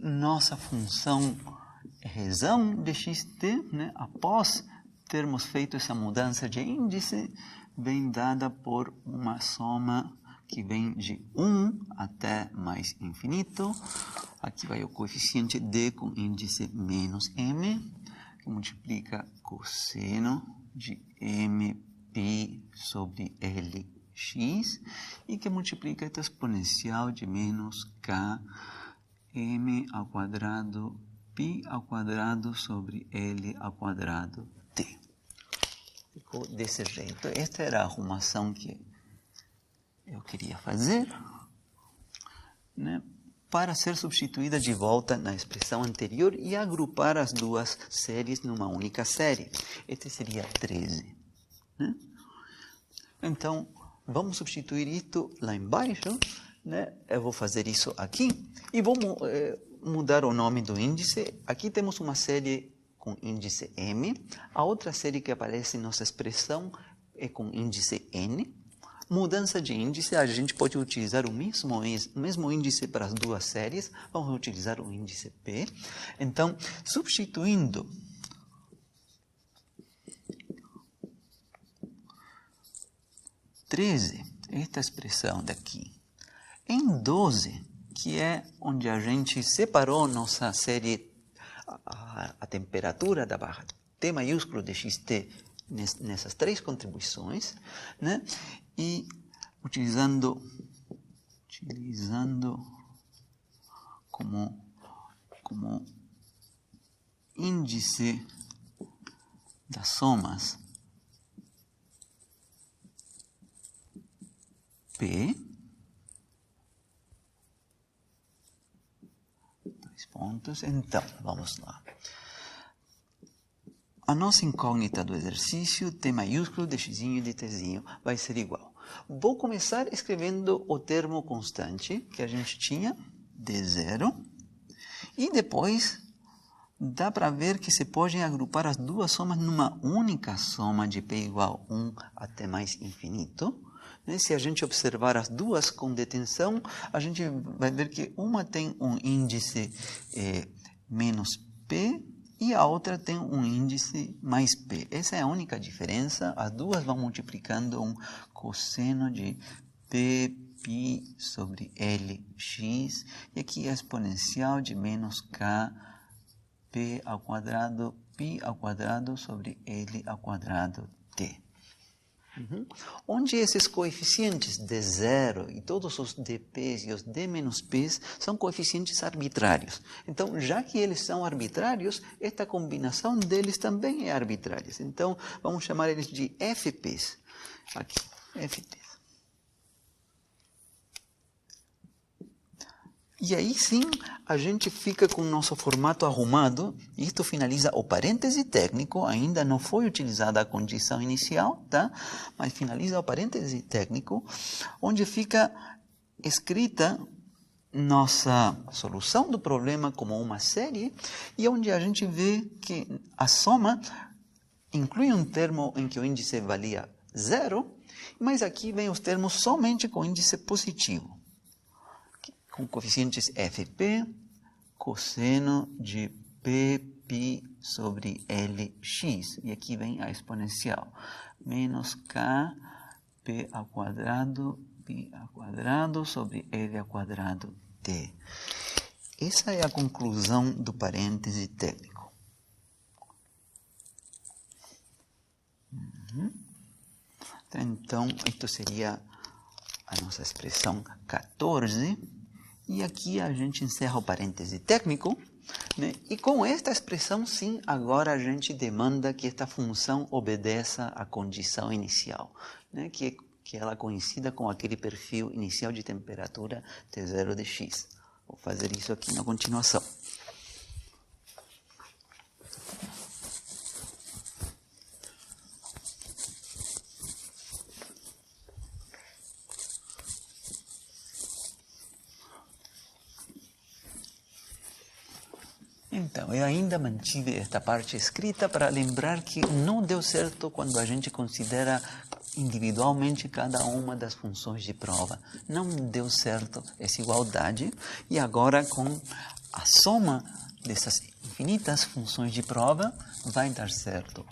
nossa função razão de xt, né, após termos feito essa mudança de índice, vem dada por uma soma que vem de 1 até mais infinito. Aqui vai o coeficiente d com índice menos m, que multiplica cosseno de mπ sobre lx, e que multiplica esta exponencial de menos k m ao quadrado π ao quadrado sobre l ao quadrado t. Ficou desse jeito. Esta era a arrumação que eu queria fazer, né, para ser substituída de volta na expressão anterior e agrupar as duas séries numa única série. Este seria 13. Né? Então, vamos substituir isto lá embaixo. Né? Eu vou fazer isso aqui e vou mudar o nome do índice. Aqui temos uma série com índice m. A outra série que aparece em nossa expressão é com índice n. Mudança de índice, a gente pode utilizar o mesmo índice para as duas séries. Vamos utilizar o índice p. Então, substituindo 13, esta expressão daqui, em 12, que é onde a gente separou nossa série, a temperatura da barra T maiúsculo de xt nessas três contribuições, né? E utilizando como índice das somas P, dois pontos. Então, vamos lá. A nossa incógnita do exercício, T maiúsculo de x e de tzinho, vai ser igual. Vou começar escrevendo o termo constante que a gente tinha, d0, e depois dá para ver que se podem agrupar as duas somas numa única soma de p igual a 1 até mais infinito. Se a gente observar as duas com detenção, a gente vai ver que uma tem um índice menos p e a outra tem um índice mais p. Essa é a única diferença. As duas vão multiplicando um cosseno de p π sobre lx, e aqui a exponencial de menos k p ao quadrado π ao quadrado sobre l ao quadrado t. Onde esses coeficientes d0 e todos os dp's e os d menos p's são coeficientes arbitrários. Então, já que eles são arbitrários, esta combinação deles também é arbitrária. Então, vamos chamar eles de fp's. Aqui, fp's. E aí sim, a gente fica com o nosso formato arrumado. Isto finaliza o parêntese técnico. Ainda não foi utilizada a condição inicial, tá? Mas finaliza o parêntese técnico, onde fica escrita nossa solução do problema como uma série, e onde a gente vê que a soma inclui um termo em que o índice valia 0, mas aqui vem os termos somente com índice positivo, com coeficientes fp, cosseno de pp sobre lx, e aqui vem a exponencial, menos k p ao quadrado π ao quadrado sobre l ao quadrado t. Essa é a conclusão do parêntese técnico. Então, isto seria a nossa expressão 14. E aqui a gente encerra o parêntese técnico, né? E com esta expressão, sim, agora a gente demanda que esta função obedeça à condição inicial, né? Que ela coincida com aquele perfil inicial de temperatura T0 de x. Vou fazer isso aqui na continuação. Então, eu ainda mantive esta parte escrita para lembrar que não deu certo quando a gente considera individualmente cada uma das funções de prova. Não deu certo essa igualdade, e agora com a soma dessas infinitas funções de prova vai dar certo.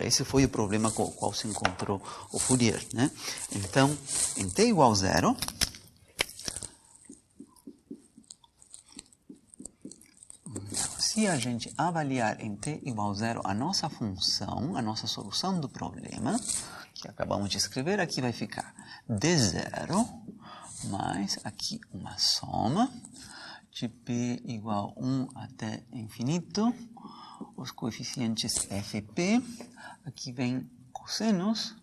Esse foi o problema com o qual se encontrou o Fourier, né? Então, em t igual a 0, se a gente avaliar em t igual a 0 a nossa função, a nossa solução do problema, que acabamos de escrever, aqui vai ficar d0 mais aqui uma soma de p igual a 1 até infinito, os coeficientes fp, aqui vem cossenos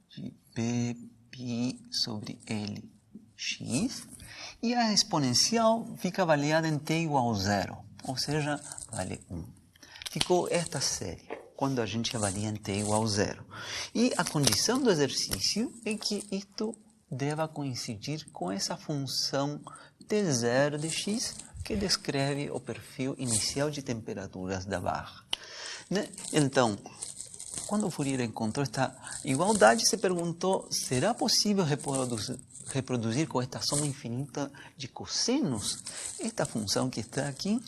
de p π sobre lx, e a exponencial fica avaliada em t igual a 0, ou seja, vale 1. Ficou esta série, quando a gente avalia em t igual a 0. E a condição do exercício é que isto deva coincidir com essa função t0 de x, que descreve o perfil inicial de temperaturas da barra. Né? Então, quando o Fourier encontrou esta igualdade, se perguntou, será possível reproduzir com esta soma infinita de cossenos esta função que está aqui?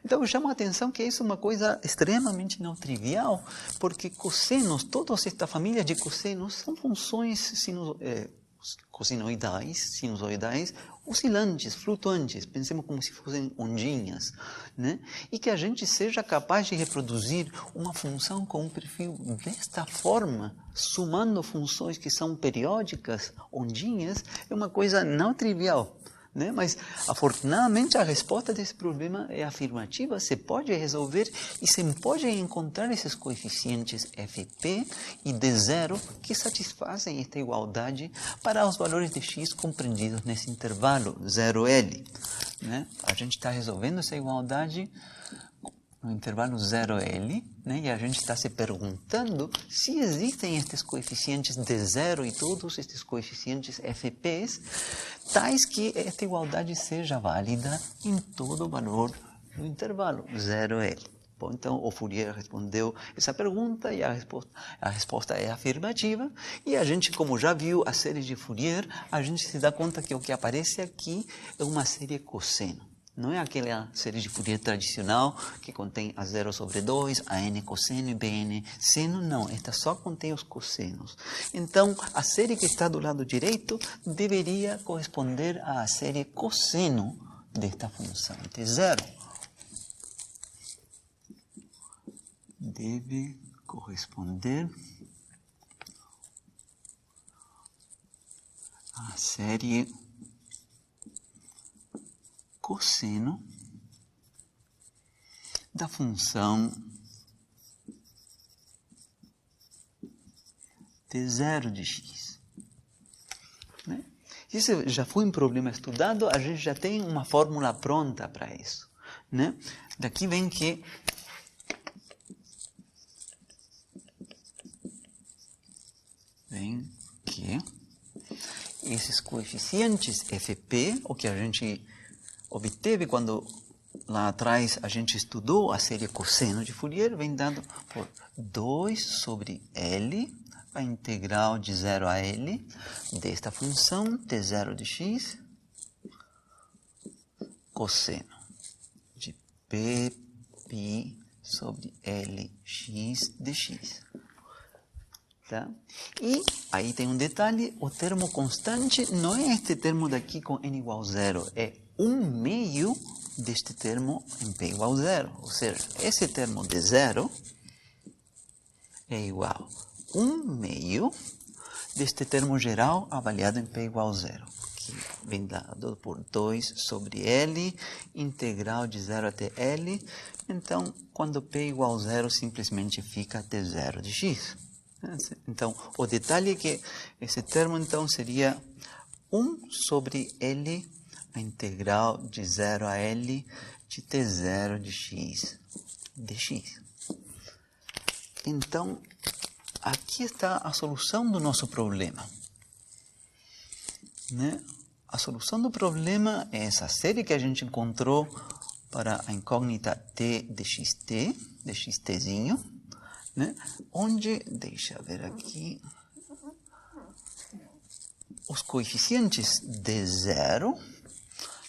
Então, chama a atenção que isso é uma coisa extremamente não trivial, porque cossenos, toda esta família de cossenos, são funções cosenoidais, sinusoidais, oscilantes, flutuantes, pensemos como se fossem ondinhas, né? E que a gente seja capaz de reproduzir uma função com um perfil desta forma, somando funções que são periódicas, ondinhas, é uma coisa não trivial, né? Mas, afortunadamente, a resposta desse problema é afirmativa, se pode resolver e se pode encontrar esses coeficientes fp e d0 que satisfazem esta igualdade para os valores de x compreendidos nesse intervalo 0L. Né? A gente está resolvendo essa igualdade no intervalo 0L, né? E a gente está se perguntando se existem estes coeficientes d0 e todos estes coeficientes fp's, tais que esta igualdade seja válida em todo o valor do intervalo 0L. Bom, então, o Fourier respondeu essa pergunta e a resposta é afirmativa. E a gente, como já viu a série de Fourier, a gente se dá conta que o que aparece aqui é uma série cosseno. Não é aquela série de Fourier tradicional que contém a 0 sobre 2, a n cosseno e bn seno. Não, esta só contém os cossenos. Então, a série que está do lado direito deveria corresponder à série cosseno desta função t0. Deve corresponder à série cosseno da função t0 de x. Né? Isso já foi um problema estudado, a gente já tem uma fórmula pronta para isso. Né? Daqui vem que esses coeficientes fp, o que a gente obteve quando lá atrás a gente estudou a série cosseno de Fourier, vem dado por 2 sobre L, a integral de 0 a L, desta função t0 de x, cosseno de p π sobre Lx de x. Tá? E aí tem um detalhe, o termo constante não é este termo daqui com n igual a 0, é 1/2 deste termo em p igual a 0. Ou seja, esse termo de 0 é igual a 1/2 deste termo geral avaliado em p igual a 0, que vem dado por 2 sobre L, integral de 0 até L. Então, quando p igual a 0, simplesmente fica t0 de x. Então, o detalhe é que esse termo, então, seria 1 sobre L, a integral de 0 a L de t0 de x dx. Então, aqui está a solução do nosso problema. Né? A solução do problema é essa série que a gente encontrou para a incógnita t de xtzinho. Né? Onde, deixa eu ver aqui, os coeficientes d0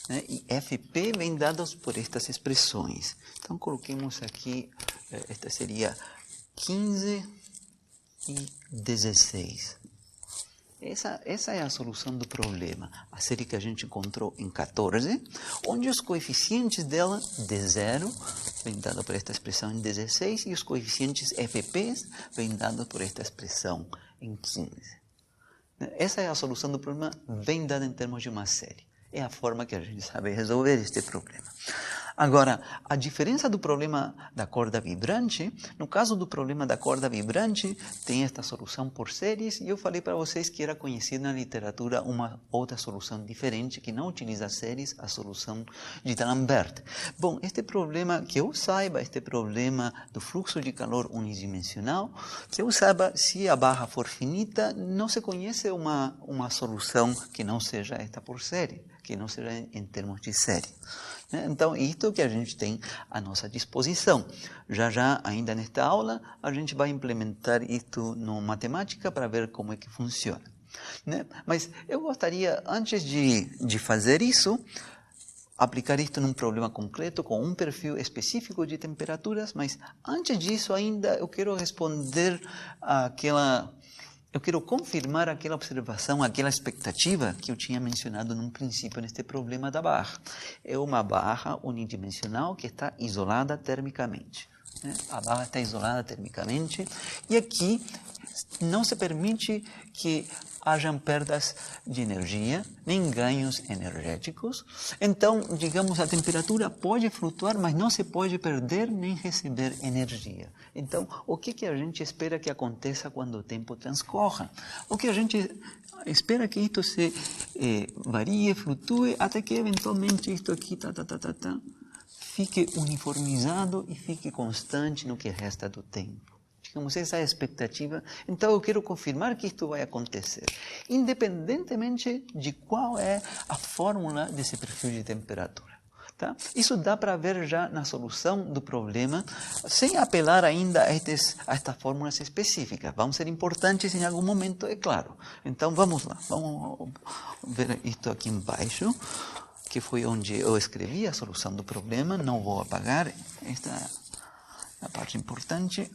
né? E FP vem dados por estas expressões. Então, coloquemos aqui, esta seria 15 e 16. Essa é a solução do problema. A série que a gente encontrou em 14, onde os coeficientes dela de 0 vem dado por esta expressão em 16 e os coeficientes FPs vem dado por esta expressão em 15. Essa é a solução do problema, vem dada em termos de uma série. É a forma que a gente sabe resolver este problema. Agora, a diferença do problema da corda vibrante, no caso do problema da corda vibrante, tem esta solução por séries, e eu falei para vocês que era conhecida na literatura uma outra solução diferente, que não utiliza séries, a solução de D'Alembert. Bom, este problema, que eu saiba, este problema do fluxo de calor unidimensional, que eu saiba, se a barra for finita, não se conhece uma solução que não seja esta por série, que não seja em termos de série. Então, isto que a gente tem à nossa disposição. Já, ainda nesta aula, a gente vai implementar isto no matemática para ver como é que funciona. Mas eu gostaria, antes de fazer isso, aplicar isto num problema concreto, com um perfil específico de temperaturas, mas antes disso ainda eu quero responder eu quero confirmar aquela observação, aquela expectativa que eu tinha mencionado no princípio neste problema da barra. É uma barra unidimensional que está isolada termicamente. A barra está isolada termicamente e aqui não se permite que hajam perdas de energia, nem ganhos energéticos. Então, digamos, a temperatura pode flutuar, mas não se pode perder nem receber energia. Então, o que a gente espera que aconteça quando o tempo transcorra? O que a gente espera que isto se varie, flutue, até que eventualmente isto aqui fique uniformizado e fique constante no que resta do tempo. Digamos, essa é a expectativa. Então, eu quero confirmar que isto vai acontecer, independentemente de qual é a fórmula desse perfil de temperatura. Tá? Isso dá para ver já na solução do problema, sem apelar ainda a estas fórmulas específicas. Vão ser importantes em algum momento, é claro. Então, vamos lá. Vamos ver isto aqui embaixo, que foi onde eu escrevi a solução do problema. Não vou apagar. Esta é a parte importante.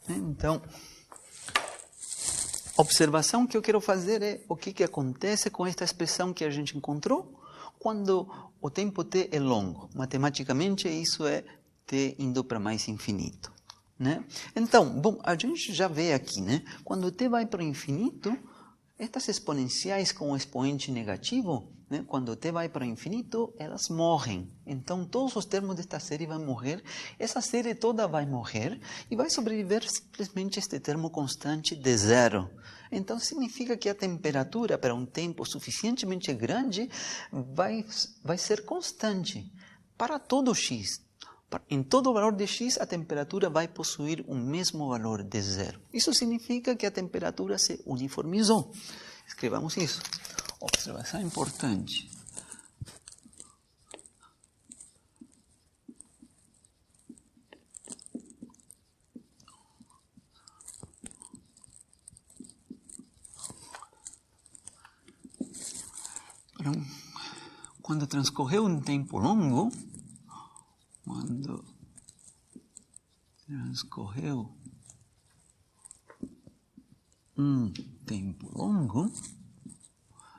Então, a observação que eu quero fazer é o que acontece com esta expressão que a gente encontrou quando o tempo t é longo. Matematicamente, isso é t indo para mais infinito. Então, bom, a gente já vê aqui, quando t vai para o infinito, estas exponenciais com o expoente negativo, quando t vai para o infinito, elas morrem. Então, todos os termos desta série vão morrer, essa série toda vai morrer e vai sobreviver simplesmente este termo constante de 0. Então, significa que a temperatura para um tempo suficientemente grande vai ser constante para todo x. Em todo valor de x, a temperatura vai possuir o mesmo valor de 0. Isso significa que a temperatura se uniformizou. Escrevamos isso. Observação importante. Quando transcorreu um tempo longo,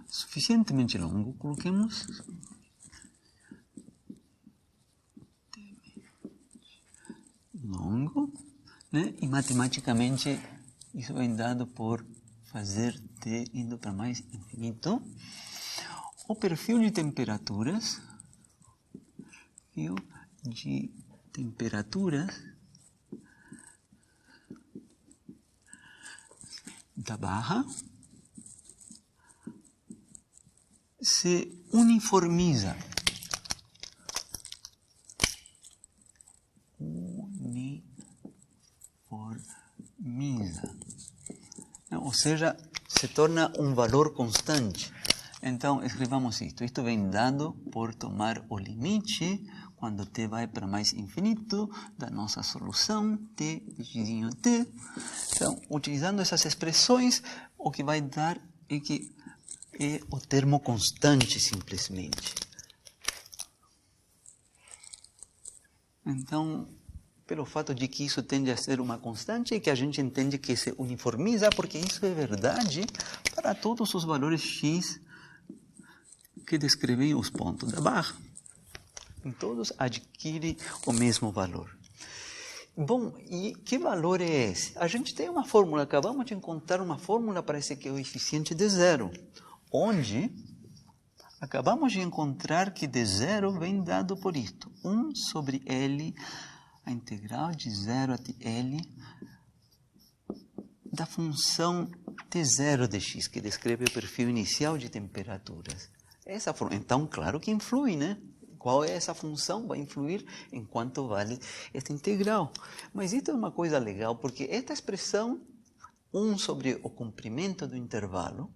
suficientemente longo, coloquemos longo, e matematicamente isso vem dado por fazer t indo para mais infinito. O perfil de temperaturas, da barra se uniformiza. Ou seja, se torna um valor constante. Então, escrevamos isto. Isto vem dado por tomar o limite, quando t vai para mais infinito, da nossa solução, t de t. Então, utilizando essas expressões, o que vai dar é que é o termo constante, simplesmente. Então, pelo fato de que isso tende a ser uma constante, é que a gente entende que se uniformiza, porque isso é verdade para todos os valores x que descrevem os pontos da barra. Em todos adquire o mesmo valor. Bom, e que valor é esse? A gente tem uma fórmula, acabamos de encontrar uma fórmula para esse coeficiente de zero, onde acabamos de encontrar que de zero vem dado por isto. 1 sobre L, a integral de 0 até L, da função T0 de x, que descreve o perfil inicial de temperaturas. Então, claro que influi, né? Qual é essa função? Vai influir em quanto vale esta integral. Mas isso é uma coisa legal, porque esta expressão, 1 sobre o comprimento do intervalo,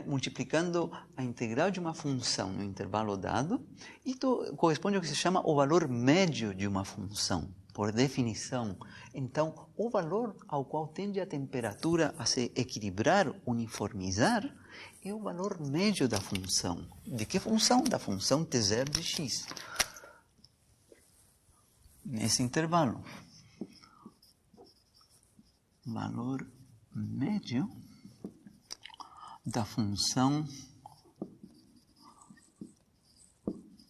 multiplicando a integral de uma função no intervalo dado, isso corresponde ao que se chama o valor médio de uma função, por definição. Então, o valor ao qual tende a temperatura a se equilibrar, uniformizar, é o valor médio da função. De que função? Da função T0 de x. Nesse intervalo. Valor médio da função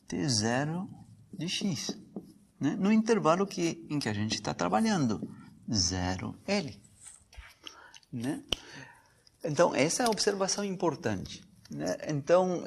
T0 de x, né? No intervalo em que a gente está trabalhando, 0L. Né? Então, essa é a observação importante. Né? Então,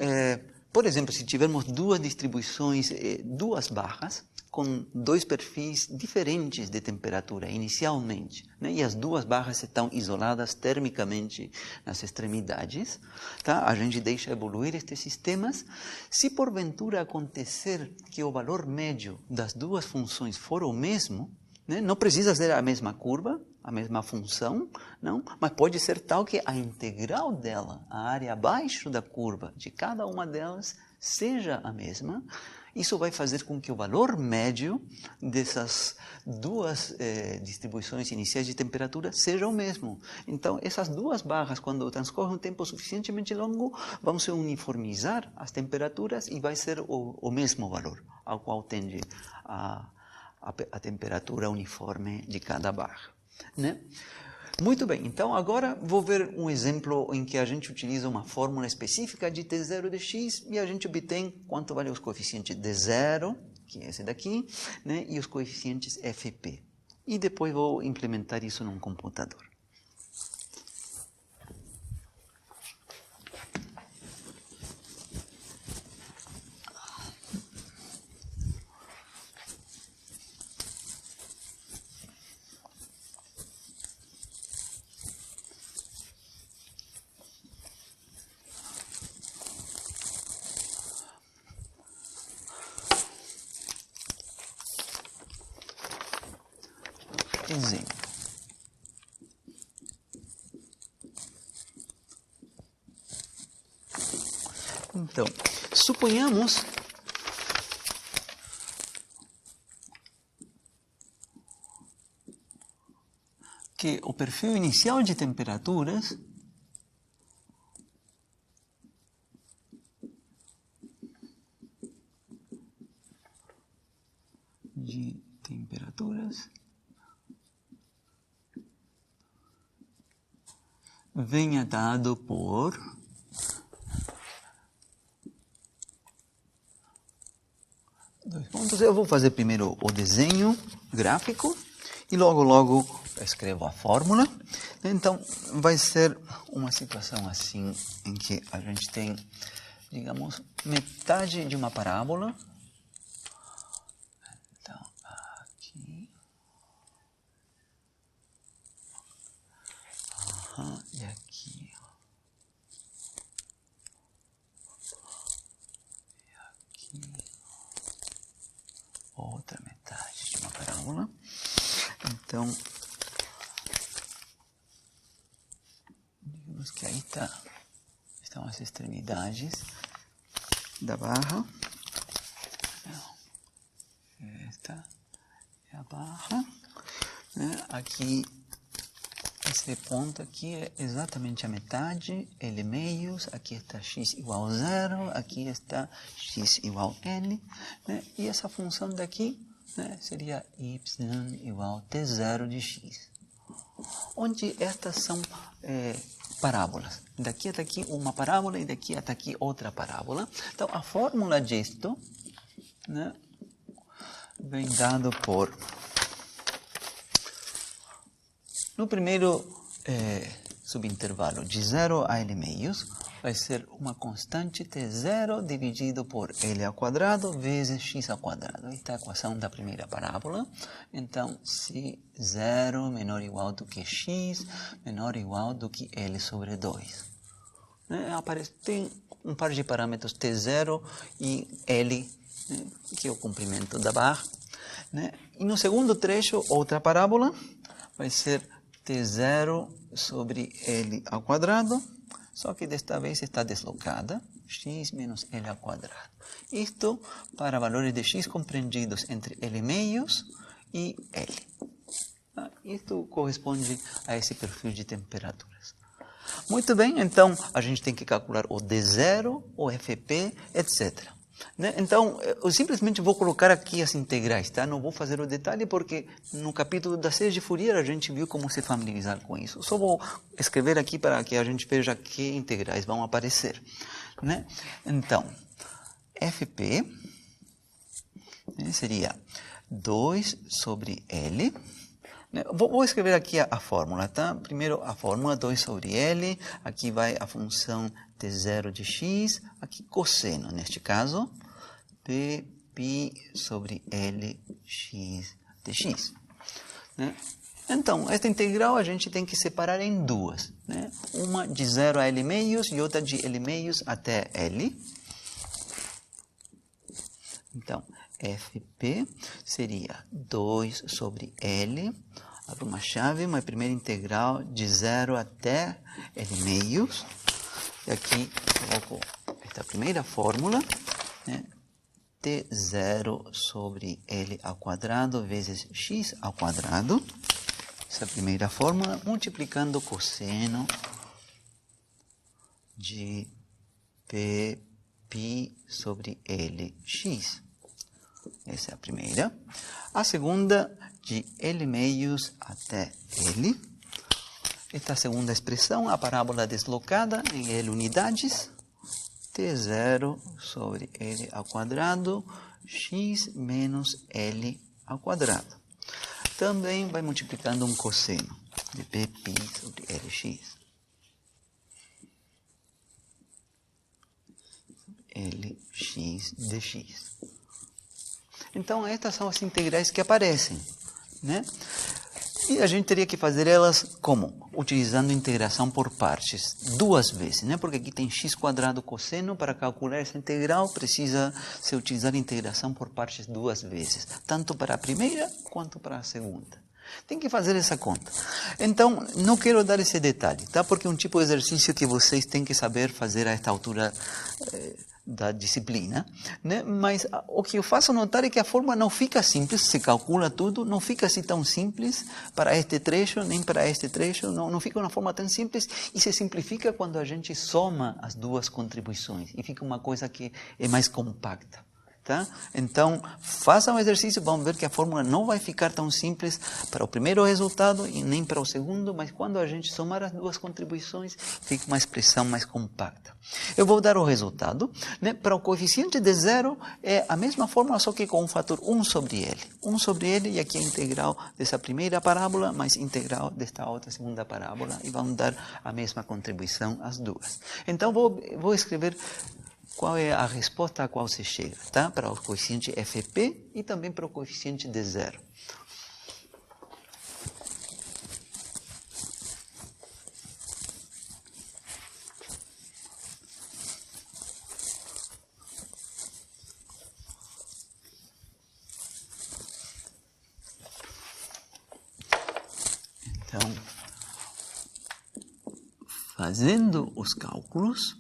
por exemplo, se tivermos duas distribuições, duas barras, com dois perfis diferentes de temperatura inicialmente, né? E as duas barras estão isoladas termicamente nas extremidades, tá? A gente deixa evoluir estes sistemas. Se porventura acontecer que o valor médio das duas funções for o mesmo, né? Não precisa ser a mesma curva, a mesma função, não? Mas pode ser tal que a integral dela, a área abaixo da curva de cada uma delas, seja a mesma. Isso vai fazer com que o valor médio dessas duas distribuições iniciais de temperatura seja o mesmo. Então, essas duas barras, quando transcorre um tempo suficientemente longo, vão se uniformizar as temperaturas e vai ser o mesmo valor ao qual tende a temperatura uniforme de cada barra. Né? Muito bem, então agora vou ver um exemplo em que a gente utiliza uma fórmula específica de T0 de x e a gente obtém quanto vale os coeficientes D0, que é esse daqui, né, e os coeficientes FP. E depois vou implementar isso num computador. Exemplo. Então, suponhamos que o perfil inicial de temperaturas venha dado por dois pontos. Eu vou fazer primeiro o desenho gráfico e logo escrevo a fórmula. Então, vai ser uma situação assim, em que a gente tem, digamos, metade de uma parábola. Então, aqui. E aqui. E aqui. Outra metade de uma parábola. Então, digamos que aí estão as extremidades da barra. Esta é a barra, né? Aqui, esse ponto aqui é exatamente a metade, L meios, aqui está x igual a 0, aqui está x igual a n, né? E essa função daqui, né, seria y igual a t0 de x. Onde estas são parábolas. Daqui até aqui uma parábola e daqui até aqui outra parábola. Então, a fórmula disto, né, vem dado por... No primeiro subintervalo, de 0 a L meios, vai ser uma constante T0 dividido por L ao quadrado vezes x ao quadrado. Esta é a equação da primeira parábola. Então, se 0 menor ou igual do que x, menor ou igual do que L sobre 2. Tem um par de parâmetros T0 e L, né, que é o comprimento da barra. Né? E no segundo trecho, outra parábola, vai ser T0 sobre L ao quadrado, só que desta vez está deslocada, x menos L ao quadrado. Isto para valores de x compreendidos entre L meios e L. Isto corresponde a esse perfil de temperaturas. Muito bem, então a gente tem que calcular o D0, o FP, etc. Né? Então, eu simplesmente vou colocar aqui as integrais, tá? Não vou fazer o detalhe porque no capítulo da série de Fourier a gente viu como se familiarizar com isso. Só vou escrever aqui para que a gente veja que integrais vão aparecer. Né? Então, FP, né, seria 2 sobre L. Vou escrever aqui a fórmula, tá? Primeiro a fórmula 2 sobre L, aqui vai a função T0 de x, aqui cosseno, neste caso, P π sobre L x de x. Né? Então, esta integral a gente tem que separar em duas. Né? Uma de 0 a L meios e outra de L meios até L. Então, FP seria 2 sobre L, abro uma chave, uma primeira integral de 0 até L meios, e aqui coloco esta primeira fórmula, né? T0 sobre L ao quadrado vezes x ao quadrado, essa primeira fórmula, multiplicando o cosseno de P π sobre Lx. Essa é a primeira. A segunda, de L meios até L. Esta segunda expressão, a parábola deslocada em L unidades. T0 sobre L ao quadrado, x menos L ao quadrado. Também vai multiplicando um cosseno de P π sobre Lx. Lx dx. Então, estas são as integrais que aparecem, né? E a gente teria que fazer elas como? Utilizando integração por partes, duas vezes, né? Porque aqui tem x quadrado cosseno, para calcular essa integral precisa se utilizar integração por partes duas vezes, tanto para a primeira quanto para a segunda. Tem que fazer essa conta. Então, não quero dar esse detalhe, tá? Porque é um tipo de exercício que vocês têm que saber fazer a esta altura da disciplina, né? Mas o que eu faço notar é que a forma não fica simples, se calcula tudo, não fica assim tão simples para este trecho, nem para este trecho, não fica uma forma tão simples e se simplifica quando a gente soma as duas contribuições e fica uma coisa que é mais compacta. Tá? Então, façam o exercício, vão ver que a fórmula não vai ficar tão simples para o primeiro resultado e nem para o segundo, mas quando a gente somar as duas contribuições, fica uma expressão mais compacta. Eu vou dar o resultado, né? Para o coeficiente de zero é a mesma fórmula, só que com um fator 1 sobre L. 1 sobre L, e aqui a integral dessa primeira parábola, mais integral desta outra segunda parábola, e vão dar a mesma contribuição as duas. Então, vou escrever qual é a resposta a qual se chega, tá? Para o coeficiente FP e também para o coeficiente de zero. Então, fazendo os cálculos,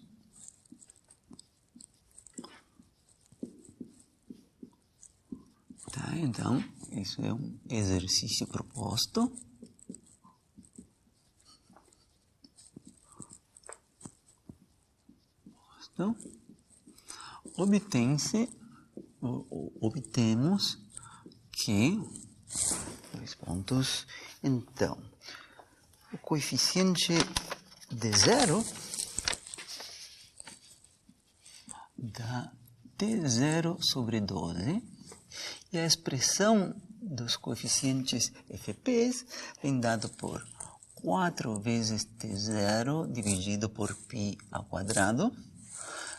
Então, isso é um exercício proposto. Então, obtemos que, 2 pontos, então, o coeficiente de zero dá T0 sobre 12, e a expressão dos coeficientes FPs vem dado por 4 vezes T0 dividido por π ao quadrado,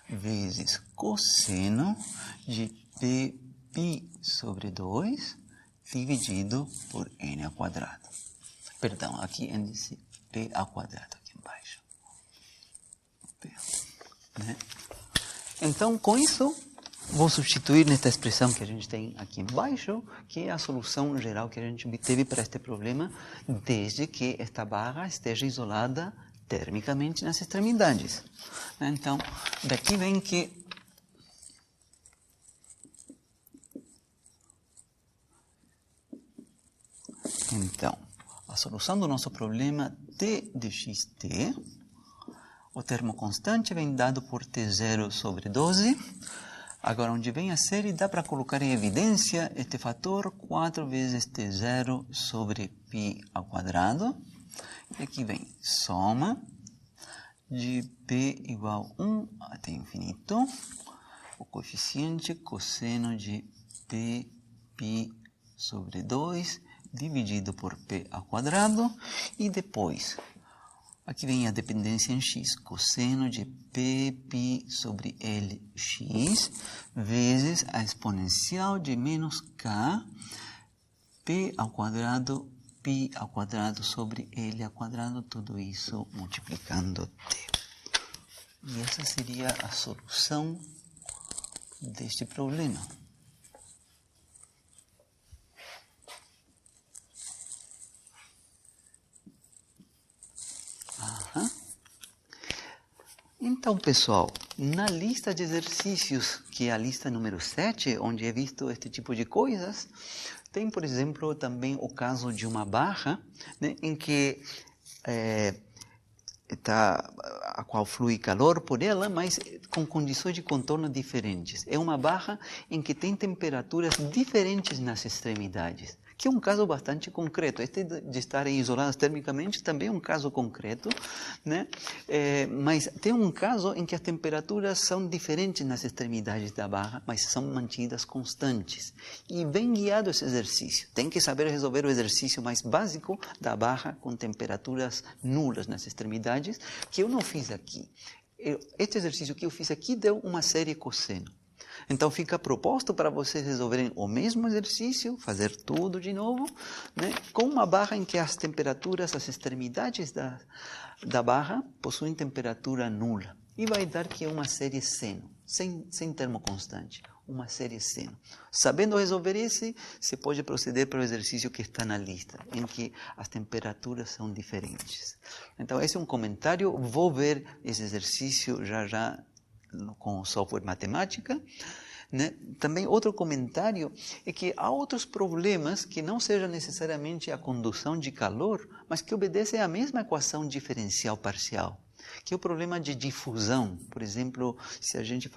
vezes cosseno de Pπ sobre 2 dividido por n ao quadrado. Perdão, aqui índice p ao quadrado aqui embaixo. Né? Então, com isso, vou substituir nesta expressão que a gente tem aqui embaixo, que é a solução geral que a gente obteve para este problema, desde que esta barra esteja isolada termicamente nas extremidades. Então, daqui vem que a solução do nosso problema t de xt, o termo constante vem dado por T0 sobre 12. Agora, onde vem a série, dá para colocar em evidência este fator 4 vezes T0 sobre π ao quadrado. E aqui vem soma de p igual a 1 até infinito, o coeficiente cosseno de Pπ sobre 2 dividido por p ao quadrado, e depois, aqui vem a dependência em x, cosseno de Pπ sobre Lx, vezes a exponencial de menos k, p ao quadrado, π ao quadrado sobre L ao quadrado, tudo isso multiplicando t. E essa seria a solução deste problema. Então, pessoal, na lista de exercícios, que é a lista número 7, onde é visto este tipo de coisas, tem, por exemplo, também o caso de uma barra, né, em que a qual flui calor por ela, mas com condições de contorno diferentes. É uma barra em que tem temperaturas diferentes nas extremidades, que é um caso bastante concreto. Este de estarem isoladas termicamente também é um caso concreto, né? Mas tem um caso em que as temperaturas são diferentes nas extremidades da barra, mas são mantidas constantes. E bem guiado esse exercício. Tem que saber resolver o exercício mais básico da barra com temperaturas nulas nas extremidades, que eu não fiz aqui. Este exercício que eu fiz aqui deu uma série cosseno. Então, fica proposto para vocês resolverem o mesmo exercício, fazer tudo de novo, né, com uma barra em que as temperaturas, as extremidades da barra possuem temperatura nula. E vai dar que é uma série seno, sem termo constante, uma série seno. Sabendo resolver esse, você pode proceder para o exercício que está na lista, em que as temperaturas são diferentes. Então, esse é um comentário. Vou ver esse exercício já com o software matemática, né? Também outro comentário é que há outros problemas que não seja necessariamente a condução de calor, mas que obedecem à mesma equação diferencial parcial, que é o problema de difusão. Por exemplo, se a gente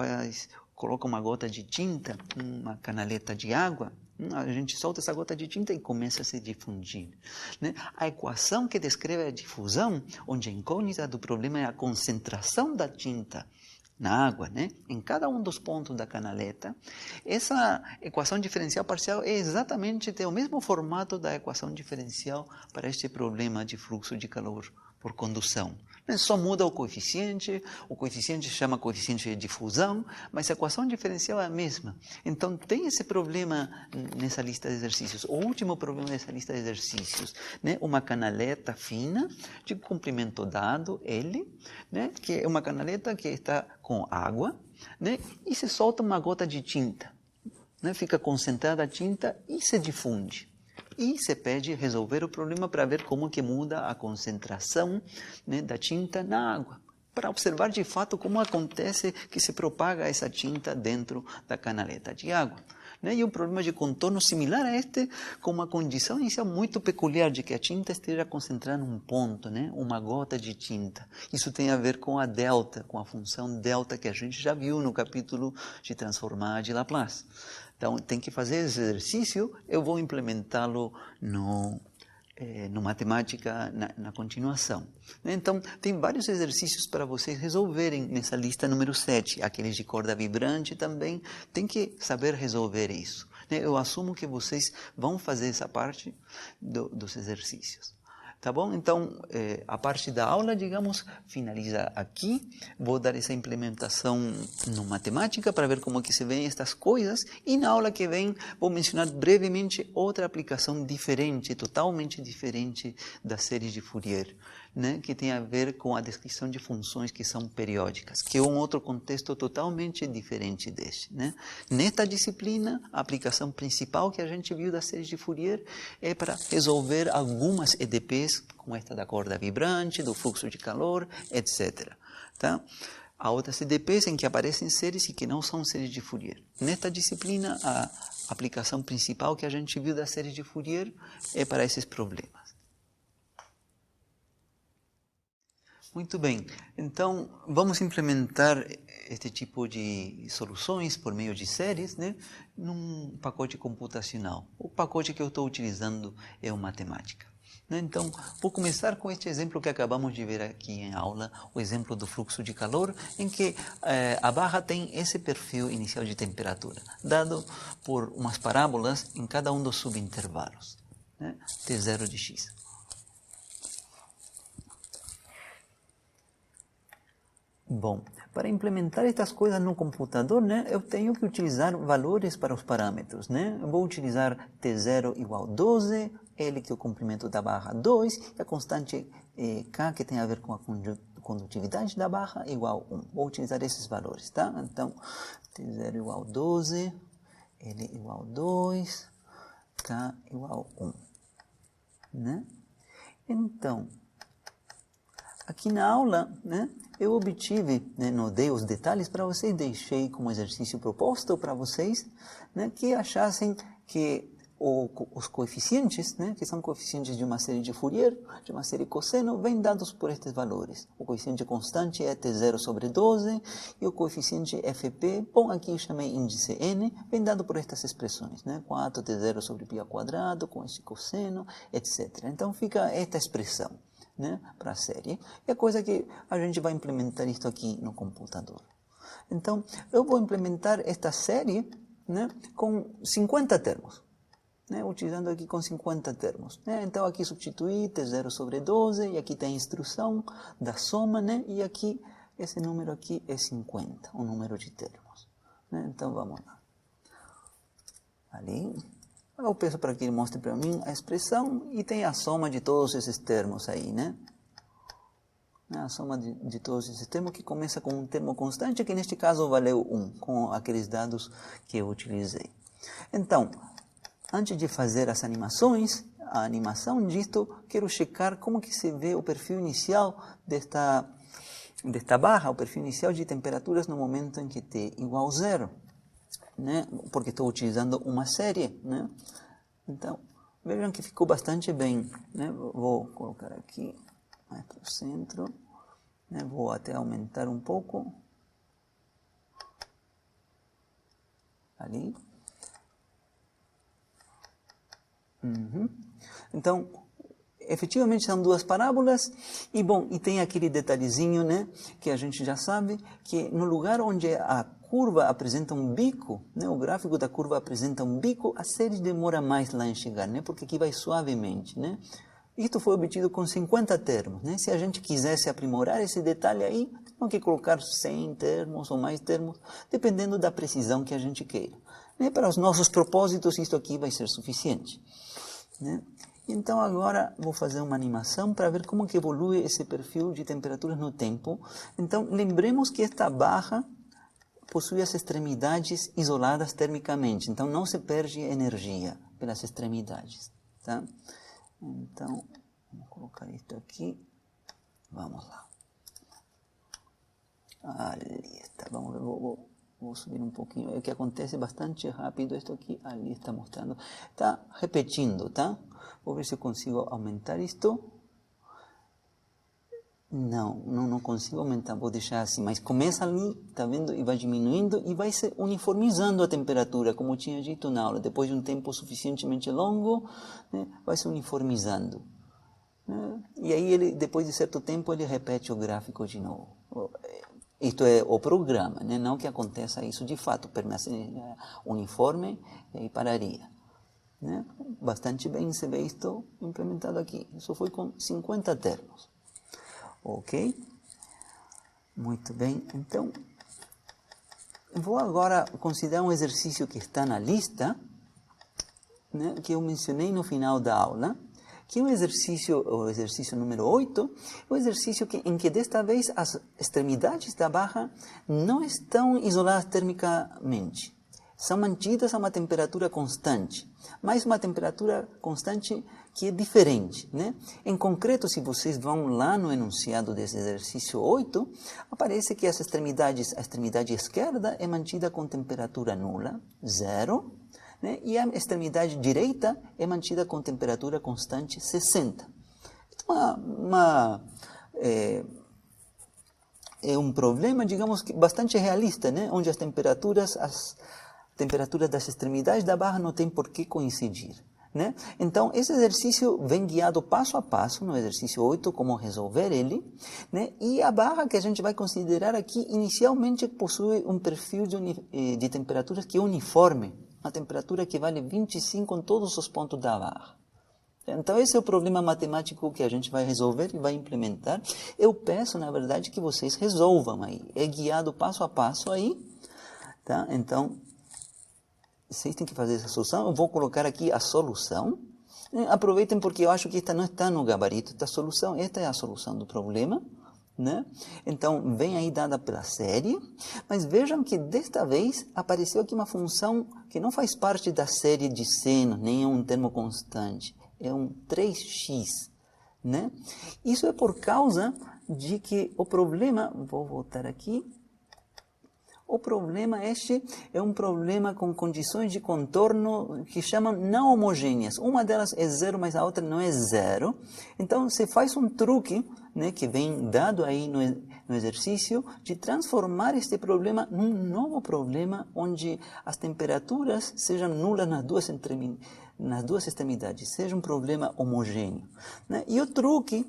coloca uma gota de tinta, uma canaleta de água, a gente solta essa gota de tinta e começa a se difundir, né? A equação que descreve a difusão, onde a incógnita do problema é a concentração da tinta na água, né? Em cada um dos pontos da canaleta, essa equação diferencial parcial é exatamente tem o mesmo formato da equação diferencial para este problema de fluxo de calor por condução. Só muda o coeficiente se chama coeficiente de difusão, mas a equação diferencial é a mesma. Então, tem esse problema nessa lista de exercícios. O último problema dessa lista de exercícios, né? Uma canaleta fina, de comprimento dado, L, né? Que é uma canaleta que está com água, né? E se solta uma gota de tinta, né? Fica concentrada a tinta e se difunde. E se pede resolver o problema para ver como que muda a concentração, né, da tinta na água, para observar de fato como acontece que se propaga essa tinta dentro da canaleta de água. né? E um problema de contorno similar a este, com uma condição inicial muito peculiar, de que a tinta esteja concentrada num ponto, né? Uma gota de tinta. Isso tem a ver com a delta, com a função delta que a gente já viu no capítulo de transformar de Laplace. Então, tem que fazer esse exercício, eu vou implementá-lo no matemática na continuação. Então, tem vários exercícios para vocês resolverem nessa lista número 7. Aqueles de corda vibrante também, tem que saber resolver isso. Eu assumo que vocês vão fazer essa parte dos exercícios. Tá bom? Então, a parte da aula, digamos, finaliza aqui. Vou dar essa implementação no matemática para ver como que se veem estas coisas. E na aula que vem, vou mencionar brevemente outra aplicação diferente, totalmente diferente da série de Fourier, né? Que tem a ver com a descrição de funções que são periódicas, que é um outro contexto totalmente diferente deste, né? Nesta disciplina, a aplicação principal que a gente viu da série de Fourier é para resolver algumas EDPs, como esta da corda vibrante, do fluxo de calor, etc. Tá? Há outras EDPs em que aparecem séries e que não são séries de Fourier. Nesta disciplina, a aplicação principal que a gente viu da série de Fourier é para esses problemas. Muito bem, então vamos implementar este tipo de soluções por meio de séries, né, num pacote computacional. O pacote que eu estou utilizando é o Matemática. Então, vou começar com este exemplo que acabamos de ver aqui em aula, o exemplo do fluxo de calor, em que a barra tem esse perfil inicial de temperatura, dado por umas parábolas em cada um dos subintervalos, né, T0 de x. Bom, para implementar estas coisas no computador, né, eu tenho que utilizar valores para os parâmetros, né? Eu vou utilizar T0 igual 12, L que é o comprimento da barra 2, e a constante K que tem a ver com a condutividade da barra igual 1. Vou utilizar esses valores, tá? Então, T0 igual 12, L igual 2, K igual 1, né? Então, aqui na aula, né, eu obtive, né, não dei os detalhes para vocês, deixei como exercício proposto para vocês, né, que achassem que os coeficientes, né, que são coeficientes de uma série de Fourier, de uma série cosseno, vêm dados por estes valores. O coeficiente constante é T0 sobre 12 e o coeficiente FP, bom, aqui eu chamei índice N, vem dado por estas expressões, né, 4T0 sobre π ao quadrado, com esse cosseno, etc. Então fica esta expressão, né, para a série. É coisa que a gente vai implementar isso aqui no computador. Então, eu vou implementar esta série, né, com 50 termos. Né, utilizando aqui com 50 termos. Né? Então, aqui substituir T0 sobre 12, e aqui tem a instrução da soma, né? E aqui, esse número aqui é 50, o número de termos. Né? Então, vamos lá. Ali. Eu peço para que ele mostre para mim a expressão e tem a soma de todos esses termos aí, né? A soma de todos esses termos que começa com um termo constante, que neste caso valeu 1, com aqueles dados que eu utilizei. Então, antes de fazer as animações, a animação disto, quero checar como que se vê o perfil inicial desta barra, o perfil inicial de temperaturas no momento em que t igual a 0. Né? Porque estou utilizando uma série, né? Então, vejam que ficou bastante bem, né? Vou colocar aqui mais para o centro, né? Vou até aumentar um pouco, ali. Então, efetivamente são duas parábolas, e bom, e tem aquele detalhezinho, né, que a gente já sabe, que no lugar onde a curva apresenta um bico, né, o gráfico da curva apresenta um bico, a série demora mais lá em chegar, né, porque aqui vai suavemente, né. Isto foi obtido com 50 termos, né, se a gente quisesse aprimorar esse detalhe aí, tem que colocar 100 termos ou mais termos, dependendo da precisão que a gente queira. Né, para os nossos propósitos, isto aqui vai ser suficiente, né. Então agora vou fazer uma animação para ver como que evolui esse perfil de temperaturas no tempo. Então lembremos que esta barra possui as extremidades isoladas termicamente, então não se perde energia pelas extremidades, tá? Então, vamos colocar isso aqui, vamos lá. Ali está, vamos ver, vou vou subir um pouquinho, é que acontece bastante rápido isto aqui, ali está mostrando, está repetindo, tá? Vou ver se eu consigo aumentar isto. Não consigo aumentar, vou deixar assim, mas começa ali, tá vendo, e vai diminuindo e vai se uniformizando a temperatura, como eu tinha dito na aula, depois de um tempo suficientemente longo, né, vai se uniformizando. Né? E aí, ele, depois de certo tempo, ele repete o gráfico de novo. Isto é o programa, né? Não que aconteça isso de fato, permanece uniforme e pararia. Né? Bastante bem se vê isto implementado aqui. Isso foi com 50 termos. Ok? Muito bem. Então, vou agora considerar um exercício que está na lista, né, que eu mencionei no final da aula, que é o exercício número 8, o exercício em que desta vez as extremidades da barra não estão isoladas termicamente. São mantidas a uma temperatura constante, mas uma temperatura constante que é diferente. Né? Em concreto, se vocês vão lá no enunciado desse exercício 8, aparece que a extremidade esquerda é mantida com temperatura nula, 0, né? E a extremidade direita é mantida com temperatura constante, 60. Então, é um problema, digamos, bastante realista, né? Onde as temperaturas das extremidades da barra não têm por que coincidir. Né? Então, esse exercício vem guiado passo a passo no exercício 8, como resolver ele. Né? E a barra que a gente vai considerar aqui, inicialmente possui um perfil de temperaturas que é uniforme. Uma temperatura que vale 25 em todos os pontos da barra. Então, esse é o problema matemático que a gente vai resolver e vai implementar. Eu peço, na verdade, que vocês resolvam aí. É guiado passo a passo aí. Tá? Então, vocês têm que fazer essa solução. Eu vou colocar aqui a solução. Aproveitem porque eu acho que esta não está no gabarito da solução. Esta é a solução do problema. Né? Então, vem aí dada pela série, mas vejam que desta vez apareceu aqui uma função que não faz parte da série de seno, nem é um termo constante, é um 3x. Né? Isso é por causa de que o problema, vou voltar aqui, o problema este é um problema com condições de contorno que chamam não homogêneas. Uma delas é 0, mas a outra não é 0. Então, você faz um truque, né, que vem dado aí no exercício, de transformar este problema num novo problema, onde as temperaturas sejam nulas nas duas extremidades, seja um problema homogêneo. Né? E o truque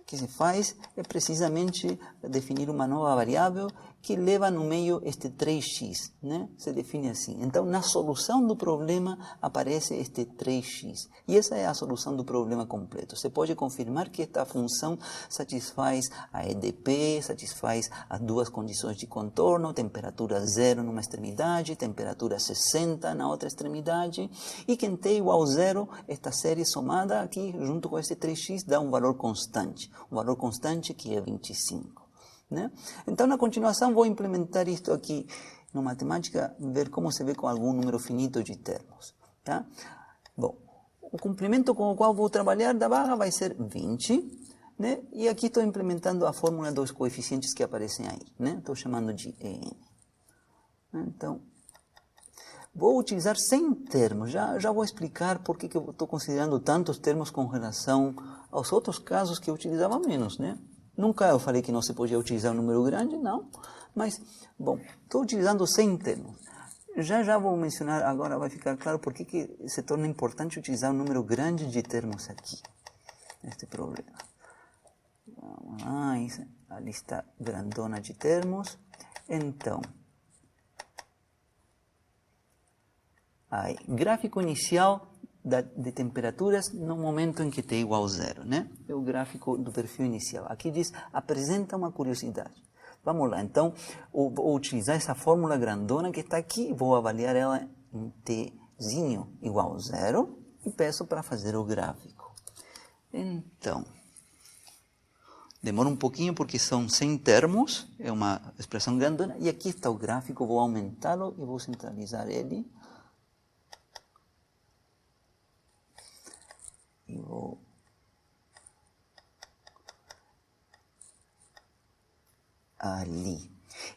que se faz é precisamente definir uma nova variável que leva no meio este 3x, né? Se define assim. Então, na solução do problema aparece este 3x. E essa é a solução do problema completo. Você pode confirmar que esta função satisfaz a EDP, satisfaz as duas condições de contorno, temperatura 0 numa extremidade, temperatura 60 na outra extremidade, e que em t igual a 0, esta série somada aqui, junto com este 3x, dá um valor constante que é 25. Né? Então, na continuação, vou implementar isto aqui no matemática, ver como se vê com algum número finito de termos. Tá? Bom, o comprimento com o qual vou trabalhar da barra vai ser 20, né? E aqui estou implementando a fórmula dos coeficientes que aparecem aí. Né? Estou chamando de EN. Então, vou utilizar 100 termos. Já vou explicar por que eu estou considerando tantos termos com relação aos outros casos que eu utilizava menos, né? Nunca eu falei que não se podia utilizar um número grande, não. Mas, bom, estou utilizando 100 termos. Já vou mencionar, agora vai ficar claro por que se torna importante utilizar um número grande de termos aqui. Este problema. Vamos lá, isso, a lista grandona de termos. Então, aí, gráfico inicial de temperaturas no momento em que t igual a 0, né? É o gráfico do perfil inicial. Aqui diz, apresenta uma curiosidade. Vamos lá, então, vou utilizar essa fórmula grandona que está aqui, vou avaliar ela em tzinho igual a 0 e peço para fazer o gráfico. Então, demora um pouquinho porque são 100 termos, é uma expressão grandona, e aqui está o gráfico, vou aumentá-lo e vou centralizar ele. E vou ali.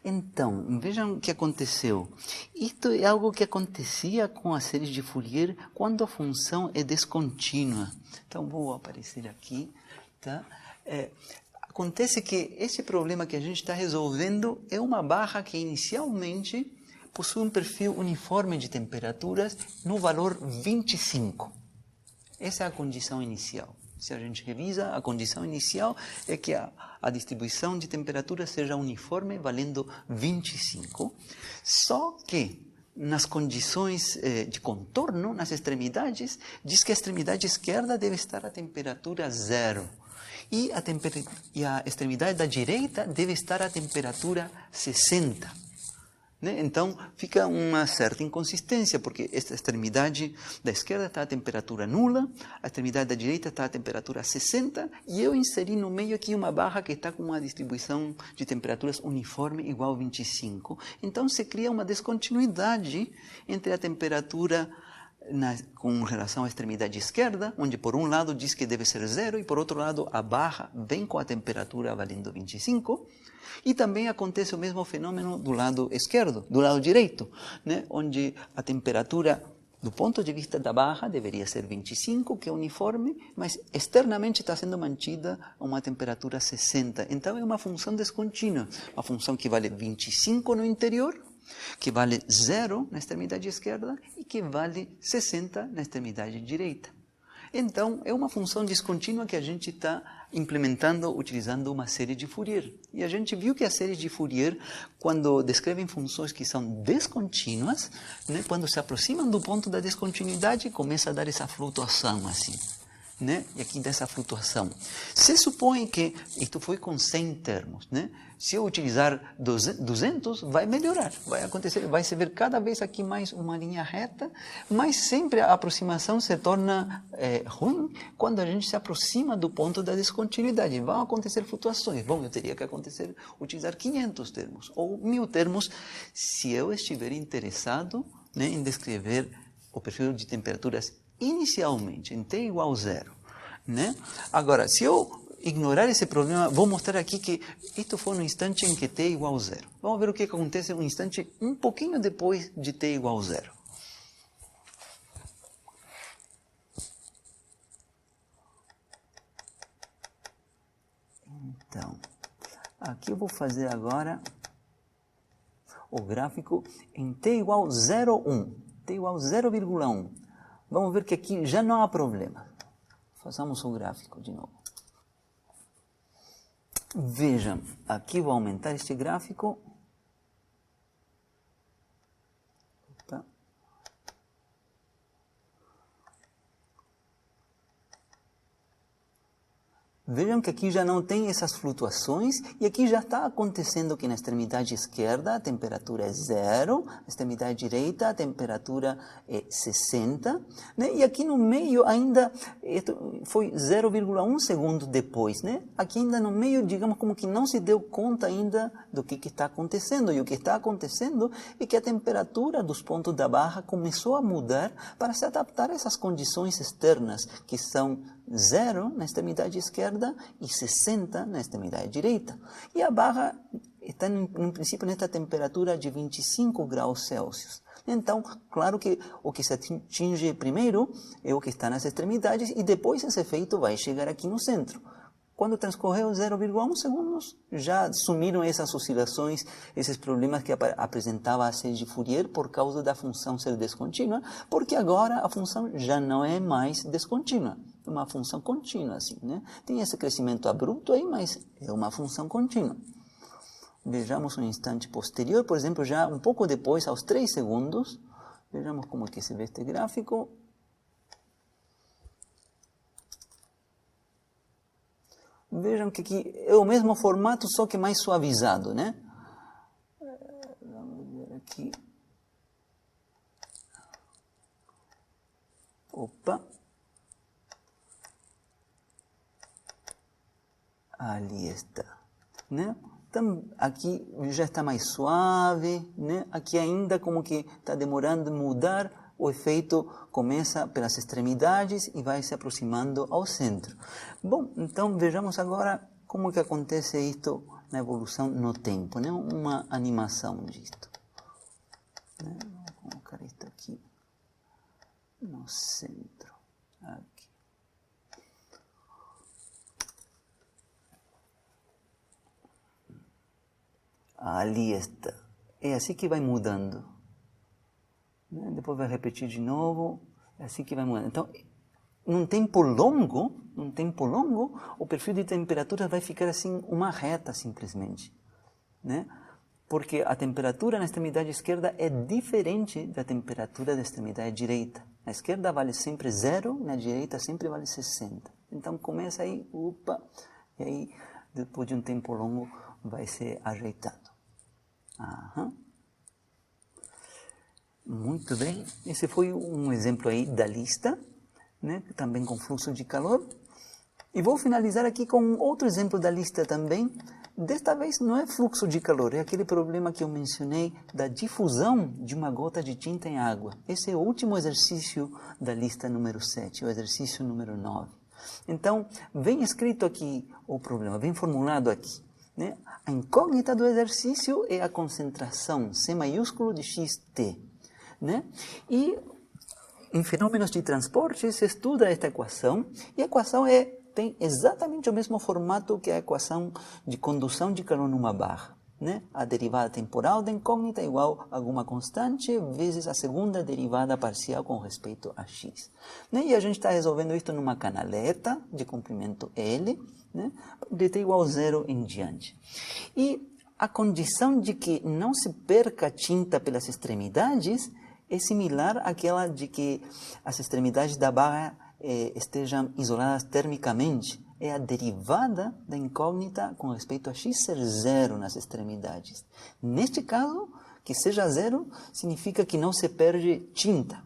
Então, vejam o que aconteceu. Isto é algo que acontecia com as séries de Fourier quando a função é descontínua. Então, vou aparecer aqui. Tá? Acontece que esse problema que a gente está resolvendo é uma barra que inicialmente possui um perfil uniforme de temperaturas no valor 25. Essa é a condição inicial. Se a gente revisa, a condição inicial é que a distribuição de temperatura seja uniforme, valendo 25. Só que, nas condições de contorno, nas extremidades, diz que a extremidade esquerda deve estar a temperatura 0. E a extremidade da direita deve estar a temperatura 60. Então, fica uma certa inconsistência, porque esta extremidade da esquerda está a temperatura nula, a extremidade da direita está a temperatura 60, e eu inseri no meio aqui uma barra que está com uma distribuição de temperaturas uniforme igual a 25. Então, se cria uma descontinuidade entre a temperatura com relação à extremidade esquerda, onde por um lado diz que deve ser 0, e por outro lado a barra vem com a temperatura valendo 25, e também acontece o mesmo fenômeno do lado esquerdo, do lado direito, onde a temperatura, do ponto de vista da barra, deveria ser 25, que é uniforme, mas externamente está sendo mantida a uma temperatura 60. Então é uma função descontínua, uma função que vale 25 no interior, que vale 0 na extremidade esquerda e que vale 60 na extremidade direita. Então, é uma função descontínua que a gente está implementando utilizando uma série de Fourier. E a gente viu que as séries de Fourier, quando descrevem funções que são descontínuas, quando se aproximam do ponto da descontinuidade, começa a dar essa flutuação assim. E aqui dessa flutuação. Se supõe que isto foi com 100 termos, se eu utilizar 200, vai melhorar, vai acontecer, vai se ver cada vez aqui mais uma linha reta, mas sempre a aproximação se torna ruim quando a gente se aproxima do ponto da descontinuidade. Vão acontecer flutuações. Bom, eu teria que utilizar 500 termos ou 1000 termos se eu estiver interessado em descrever o perfil de temperaturas inicialmente, em t igual a 0. Agora, se eu ignorar esse problema, vou mostrar aqui que isto foi no instante em que t é igual a 0. Vamos ver o que acontece um instante um pouquinho depois de t igual a 0. Então, aqui eu vou fazer agora o gráfico em t igual a 0,1. t igual a 0,1. Vamos ver que aqui já não há problema. Façamos o gráfico de novo. Vejam, aqui vou aumentar este gráfico. Opa. Vejam que aqui já não tem essas flutuações e aqui já está acontecendo que na extremidade esquerda a temperatura é 0, na extremidade direita a temperatura é 60, e aqui no meio ainda foi 0,1 segundo depois. Aqui ainda no meio, digamos, como que não se deu conta ainda do que está acontecendo. E o que está acontecendo é que a temperatura dos pontos da barra começou a mudar para se adaptar a essas condições externas, que são 0 na extremidade esquerda e 60 na extremidade direita. E a barra está, no princípio, nesta temperatura de 25 graus Celsius. Então, claro que o que se atinge primeiro é o que está nas extremidades e depois esse efeito vai chegar aqui no centro. Quando transcorreu 0,1 segundos, já sumiram essas oscilações, esses problemas que apresentava a série de Fourier por causa da função ser descontínua, porque agora a função já não é mais descontínua. É uma função contínua, assim, Tem esse crescimento abrupto aí, mas é uma função contínua. Vejamos um instante posterior, por exemplo, já um pouco depois, aos 3 segundos. Vejamos como é que se vê este gráfico. Vejam que aqui é o mesmo formato, só que mais suavizado, Vamos ver aqui. Opa. Ali está, Então, aqui já está mais suave, Aqui ainda como que está demorando a mudar, o efeito começa pelas extremidades e vai se aproximando ao centro. Bom, então vejamos agora como que acontece isto na evolução no tempo, né? Uma animação disto. Né? Vou colocar isto aqui no centro. Aqui. Ali está. É assim que vai mudando. Né? Depois vai repetir de novo. É assim que vai mudando. Então, num tempo longo, o perfil de temperatura vai ficar assim, uma reta simplesmente. Né? Porque a temperatura na extremidade esquerda é diferente da temperatura da extremidade direita. Na esquerda vale sempre 0, na direita sempre vale 60. Então começa aí, e aí depois de um tempo longo vai ser ajeitado. Aham. Muito bem, esse foi um exemplo aí da lista, né, também com fluxo de calor. E vou finalizar aqui com outro exemplo da lista também. Desta vez não é fluxo de calor, é aquele problema que eu mencionei da difusão de uma gota de tinta em água. Esse é o último exercício da lista número 7, o exercício número 9. Então, vem escrito aqui o problema, vem formulado aqui. Né? A incógnita do exercício é a concentração C maiúsculo de xt. Né? E em fenômenos de transporte se estuda esta equação, e a equação tem exatamente o mesmo formato que a equação de condução de calor numa barra. Né? A derivada temporal da incógnita é igual a alguma constante vezes a segunda derivada parcial com respeito a x. Né? E a gente está resolvendo isso numa canaleta de comprimento L, né? De t igual a 0 em diante. E a condição de que não se perca tinta pelas extremidades é similar àquela de que as extremidades da barra estejam isoladas termicamente. É a derivada da incógnita com respeito a x ser 0 nas extremidades. Neste caso, que seja 0 significa que não se perde tinta.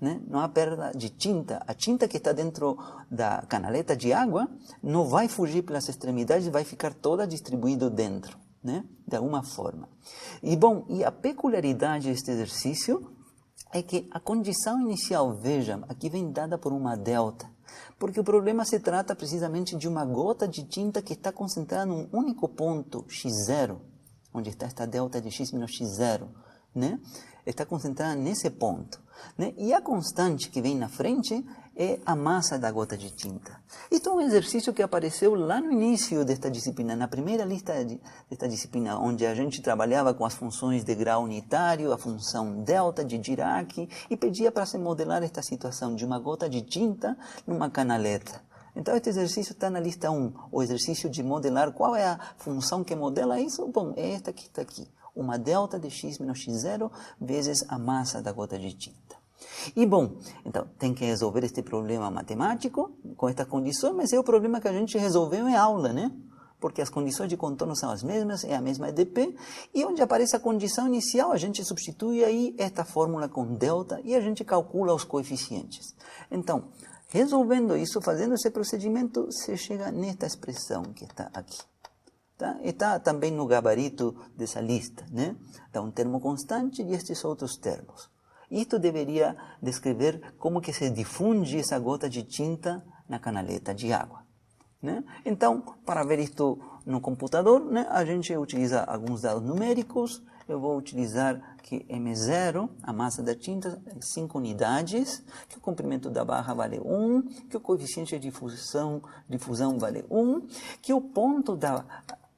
Né? Não há perda de tinta. A tinta que está dentro da canaleta de água não vai fugir pelas extremidades, vai ficar toda distribuída dentro, né? De alguma forma. E bom, e a peculiaridade deste exercício é que a condição inicial, vejam, aqui vem dada por uma delta, porque o problema se trata precisamente de uma gota de tinta que está concentrada num único ponto, x0, onde está esta delta de x menos x0, né? Está concentrada nesse ponto. Né? E a constante que vem na frente é a massa da gota de tinta. Isso é um exercício que apareceu lá no início desta disciplina, na primeira lista desta disciplina, onde a gente trabalhava com as funções de grau unitário, a função delta de Dirac, e pedia para se modelar esta situação de uma gota de tinta numa canaleta. Então, este exercício está na lista 1, o exercício de modelar qual é a função que modela isso. Bom, é esta que está aqui, uma delta de x menos x0 vezes a massa da gota de tinta. E bom, então, tem que resolver este problema matemático com esta condição, mas é o problema que a gente resolveu em aula, né? Porque as condições de contorno são as mesmas, é a mesma EDP, e onde aparece a condição inicial, a gente substitui aí esta fórmula com delta e a gente calcula os coeficientes. Então, resolvendo isso, fazendo esse procedimento, se chega nesta expressão que está aqui. Tá? Está também no gabarito dessa lista, né? Dá um termo constante e estes outros termos. Isto deveria descrever como que se difunde essa gota de tinta na canaleta de água. Né? Então, para ver isto no computador, né, a gente utiliza alguns dados numéricos. Eu vou utilizar que M0, a massa da tinta, 5 unidades, que o comprimento da barra vale 1, que o coeficiente de difusão vale 1, que o ponto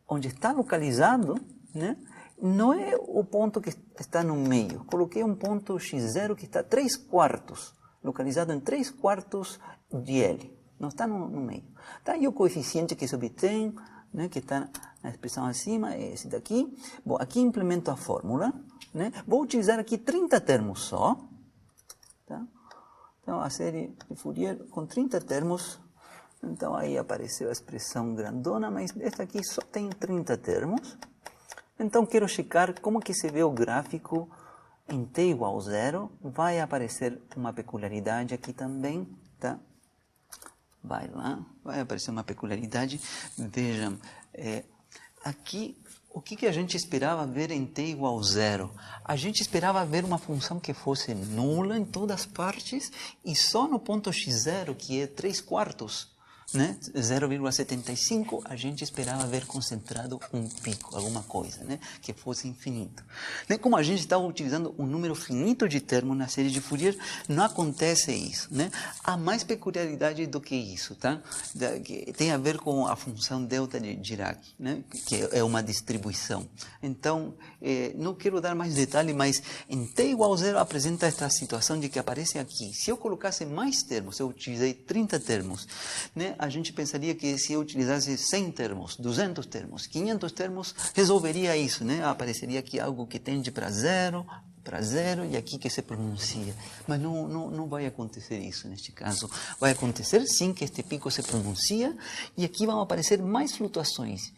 onde está localizado, né, não é o ponto que está no meio. Coloquei um ponto x0 que está 3/4, localizado em 3/4 de L. Não está no meio. Tá? E o coeficiente que se obtém, né, que está na expressão acima, é esse daqui. Bom, aqui implemento a fórmula. Né? Vou utilizar aqui 30 termos só. Tá? Então, a série de Fourier com 30 termos. Então, aí apareceu a expressão grandona, mas esta aqui só tem 30 termos. Então, quero checar como que se vê o gráfico em t igual a 0. Vai aparecer uma peculiaridade aqui também, tá? Vai lá, vai aparecer uma peculiaridade. Vejam, aqui, o que a gente esperava ver em t igual a 0? A gente esperava ver uma função que fosse nula em todas as partes e só no ponto x0, que é 3/4, né? 0,75, a gente esperava ver concentrado um pico, alguma coisa, né? Que fosse infinito. Né? Como a gente está utilizando um número finito de termos na série de Fourier, não acontece isso, né? Há mais peculiaridade do que isso, tá? Que tem a ver com a função delta de Dirac, né? Que é uma distribuição. Então, não quero dar mais detalhe, mas em t igual a 0 apresenta esta situação de que aparece aqui. Se eu colocasse mais termos, eu utilizei 30 termos, né? A gente pensaria que se eu utilizasse 100 termos, 200 termos, 500 termos, resolveria isso, né? Apareceria aqui algo que tende para zero, e aqui que se pronuncia. Mas não vai acontecer isso neste caso. Vai acontecer sim que este pico se pronuncia e aqui vão aparecer mais flutuações.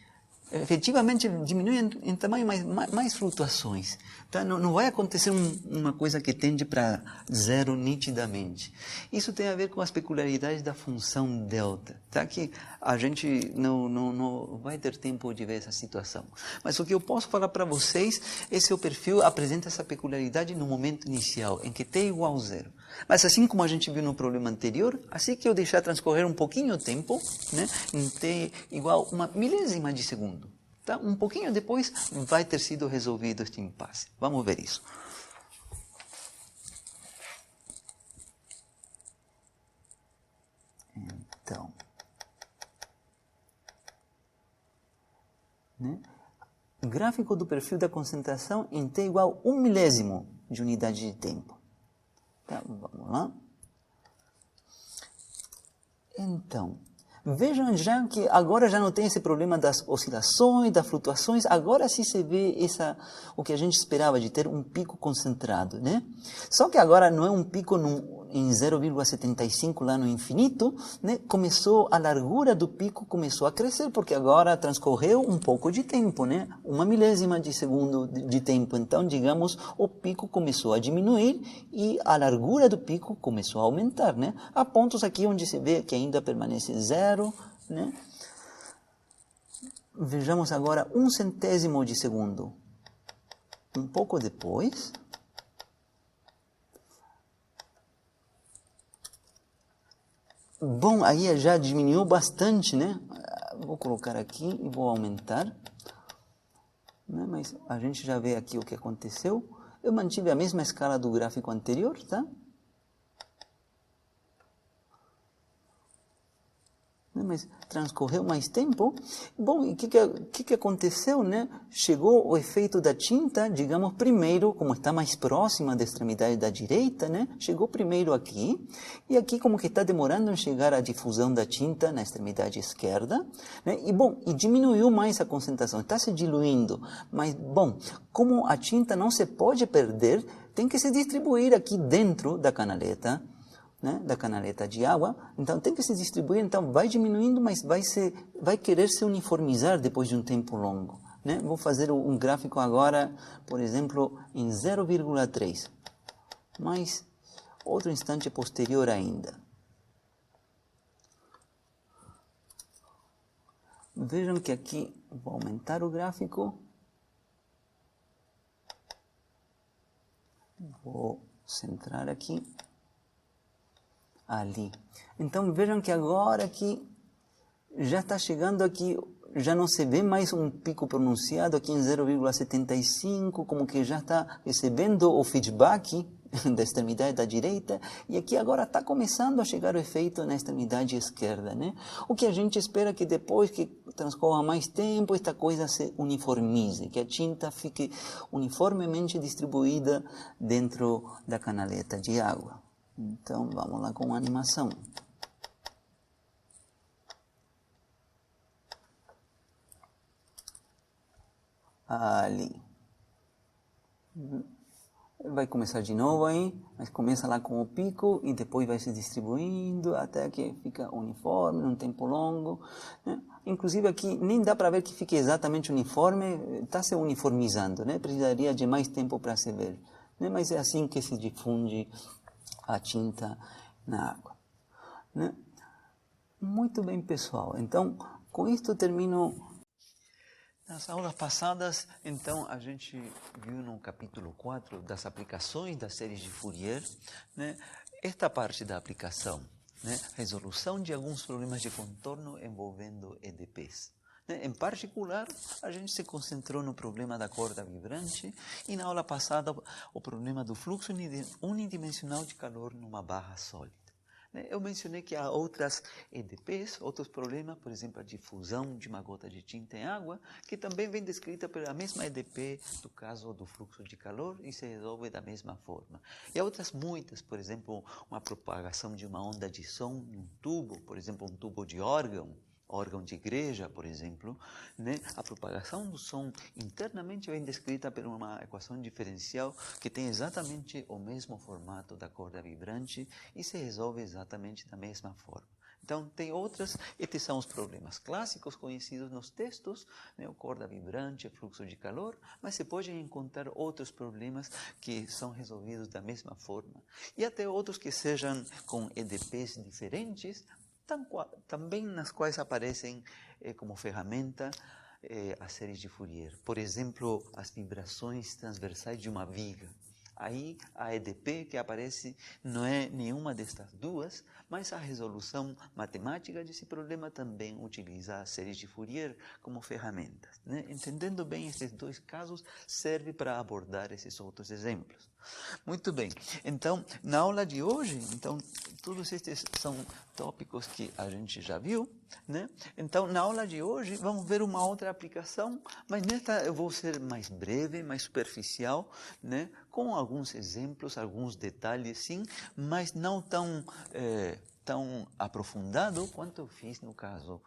Efetivamente diminui em tamanho mais flutuações. Tá? Não vai acontecer uma coisa que tende para zero nitidamente. Isso tem a ver com as peculiaridades da função delta, tá? Que a gente não vai ter tempo de ver essa situação. Mas o que eu posso falar para vocês, esse seu perfil apresenta essa peculiaridade no momento inicial, em que t é igual a zero. Mas assim como a gente viu no problema anterior, assim que eu deixar transcorrer um pouquinho o tempo, né, em t igual a uma milésima de segundo, tá? Um pouquinho depois vai ter sido resolvido este impasse. Vamos ver isso. Então, né? Gráfico do perfil da concentração em t igual a 1 milésimo de unidade de tempo. Tá, vamos lá. Então, vejam já que agora já não tem esse problema das oscilações, das flutuações. Agora sim se vê o que a gente esperava de ter um pico concentrado, né? Só que agora não é um pico em 0,75 lá no infinito, né? A largura do pico começou a crescer, porque agora transcorreu um pouco de tempo, né? 1 milésima de segundo de tempo. Então, digamos, o pico começou a diminuir e a largura do pico começou a aumentar, né? Há pontos aqui onde se vê que ainda permanece zero, né? Vejamos agora 1/100º de segundo. Um pouco depois, bom, aí já diminuiu bastante, né? Vou colocar aqui e vou aumentar, né? Mas a gente já vê aqui o que aconteceu. Eu mantive a mesma escala do gráfico anterior, tá? Mas transcorreu mais tempo. Bom, e o que aconteceu, né? Chegou o efeito da tinta, digamos, primeiro, como está mais próxima da extremidade da direita, né? Chegou primeiro aqui, e aqui como que está demorando em chegar a difusão da tinta na extremidade esquerda, né? E diminuiu mais a concentração, está se diluindo. Mas, bom, como a tinta não se pode perder, tem que se distribuir aqui dentro da canaleta, né, da canaleta de água, então tem que se distribuir, então vai diminuindo, mas vai querer se uniformizar depois de um tempo longo, né? Vou fazer um gráfico agora, por exemplo, em 0,3, mas outro instante posterior ainda. Vejam que aqui, vou aumentar o gráfico, vou centrar aqui, ali. Então vejam que agora aqui já está chegando aqui, já não se vê mais um pico pronunciado aqui em 0,75, como que já está recebendo o feedback da extremidade da direita, e aqui agora está começando a chegar o efeito na extremidade esquerda, né? O que a gente espera que depois que transcorra mais tempo, esta coisa se uniformize, que a tinta fique uniformemente distribuída dentro da canaleta de água. Então, vamos lá com a animação. Ali. Vai começar de novo aí, mas começa lá com o pico e depois vai se distribuindo até que fica uniforme, num tempo longo, né? Inclusive aqui nem dá para ver que fique exatamente uniforme, está se uniformizando, né? Precisaria de mais tempo para se ver, né? Mas é assim que se difunde a tinta na água, né? Muito bem, pessoal. Então, com isto termino. Nas aulas passadas, então, a gente viu no capítulo 4 das aplicações das séries de Fourier, né? Esta parte da aplicação, né, resolução de alguns problemas de contorno envolvendo EDPs. Em particular, a gente se concentrou no problema da corda vibrante e na aula passada o problema do fluxo unidimensional de calor numa barra sólida. Eu mencionei que há outras EDPs, outros problemas, por exemplo, a difusão de uma gota de tinta em água, que também vem descrita pela mesma EDP do caso do fluxo de calor e se resolve da mesma forma. E há outras muitas, por exemplo, uma propagação de uma onda de som num tubo, por exemplo, um tubo de órgão de igreja, por exemplo, né? A propagação do som internamente vem descrita por uma equação diferencial que tem exatamente o mesmo formato da corda vibrante e se resolve exatamente da mesma forma. Então, tem outras, estes são os problemas clássicos conhecidos nos textos, né? O corda vibrante, fluxo de calor, mas se pode encontrar outros problemas que são resolvidos da mesma forma. E até outros que sejam com EDPs diferentes, também nas quais aparecem como ferramenta as séries de Fourier. Por exemplo, as vibrações transversais de uma viga. Aí a EDP que aparece não é nenhuma destas duas, mas a resolução matemática desse problema também utiliza as séries de Fourier como ferramentas, né? Entendendo bem esses dois casos, serve para abordar esses outros exemplos. Muito bem, então, na aula de hoje, todos estes são tópicos que a gente já viu, né? Então, na aula de hoje, vamos ver uma outra aplicação, mas nesta eu vou ser mais breve, mais superficial, né? Com alguns exemplos, alguns detalhes, sim, mas não tão aprofundado quanto eu fiz no caso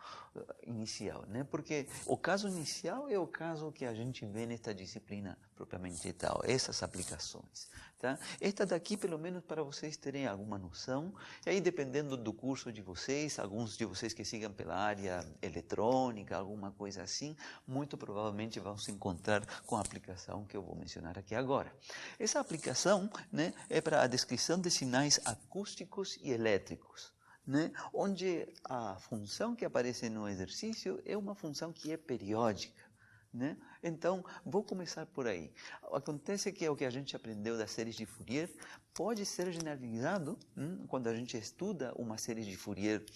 inicial, né? Porque o caso inicial é o caso que a gente vê nesta disciplina propriamente tal, essas aplicações, tá? Esta daqui, pelo menos para vocês terem alguma noção, e aí dependendo do curso de vocês, alguns de vocês que sigam pela área eletrônica, alguma coisa assim, muito provavelmente vão se encontrar com a aplicação que eu vou mencionar aqui agora. Essa aplicação, né, é para a descrição de sinais acústicos e elétricos, né, onde a função que aparece no exercício é uma função que é periódica, né? Então, vou começar por aí. Acontece que o que a gente aprendeu das séries de Fourier pode ser generalizado quando a gente estuda uma série de Fourier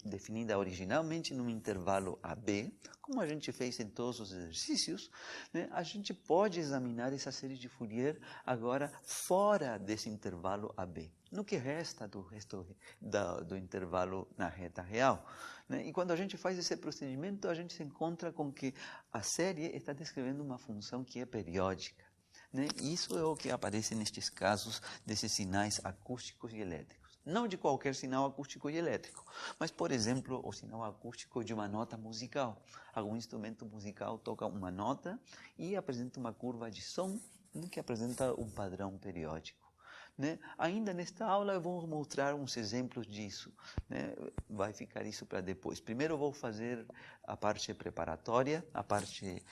definida originalmente num intervalo AB, como a gente fez em todos os exercícios, né? A gente pode examinar essa série de Fourier agora fora desse intervalo AB, no que resta do intervalo na reta real, né? E quando a gente faz esse procedimento, a gente se encontra com que a série está descrevendo uma função que é periódica, né? Isso é o que aparece nestes casos desses sinais acústicos e elétricos. Não de qualquer sinal acústico e elétrico, mas, por exemplo, o sinal acústico de uma nota musical. Algum instrumento musical toca uma nota e apresenta uma curva de som, né, que apresenta um padrão periódico, né? Ainda nesta aula eu vou mostrar uns exemplos disso, né? Vai ficar isso para depois. Primeiro eu vou fazer a parte preparatória, a parte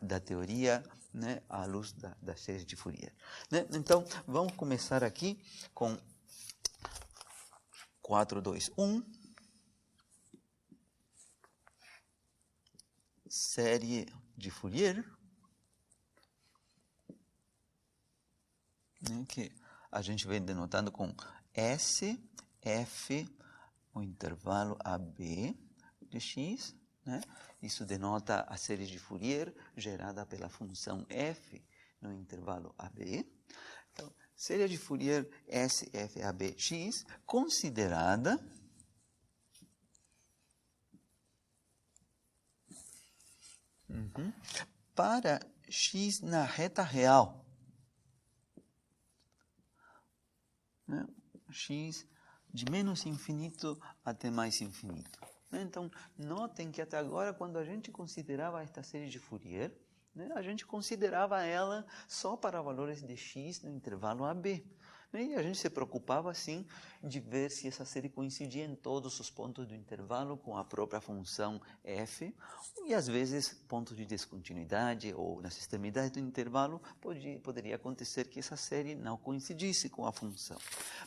da teoria, né? À luz das séries de Fourier, né? Então vamos começar aqui com 4, 2, 1. Série de Fourier, né? Que a gente vem denotando com S, F, o intervalo AB de x, né? Isso denota a série de Fourier gerada pela função f no intervalo AB. Então, série de Fourier S, F, AB, x, considerada para x na reta real, né? X de menos infinito até mais infinito. Então, notem que até agora, quando a gente considerava esta série de Fourier, né, a gente considerava ela só para valores de x no intervalo AB. E a gente se preocupava, assim, de ver se essa série coincidia em todos os pontos do intervalo com a própria função f, e às vezes pontos de descontinuidade ou nas extremidades do intervalo poderia acontecer que essa série não coincidisse com a função.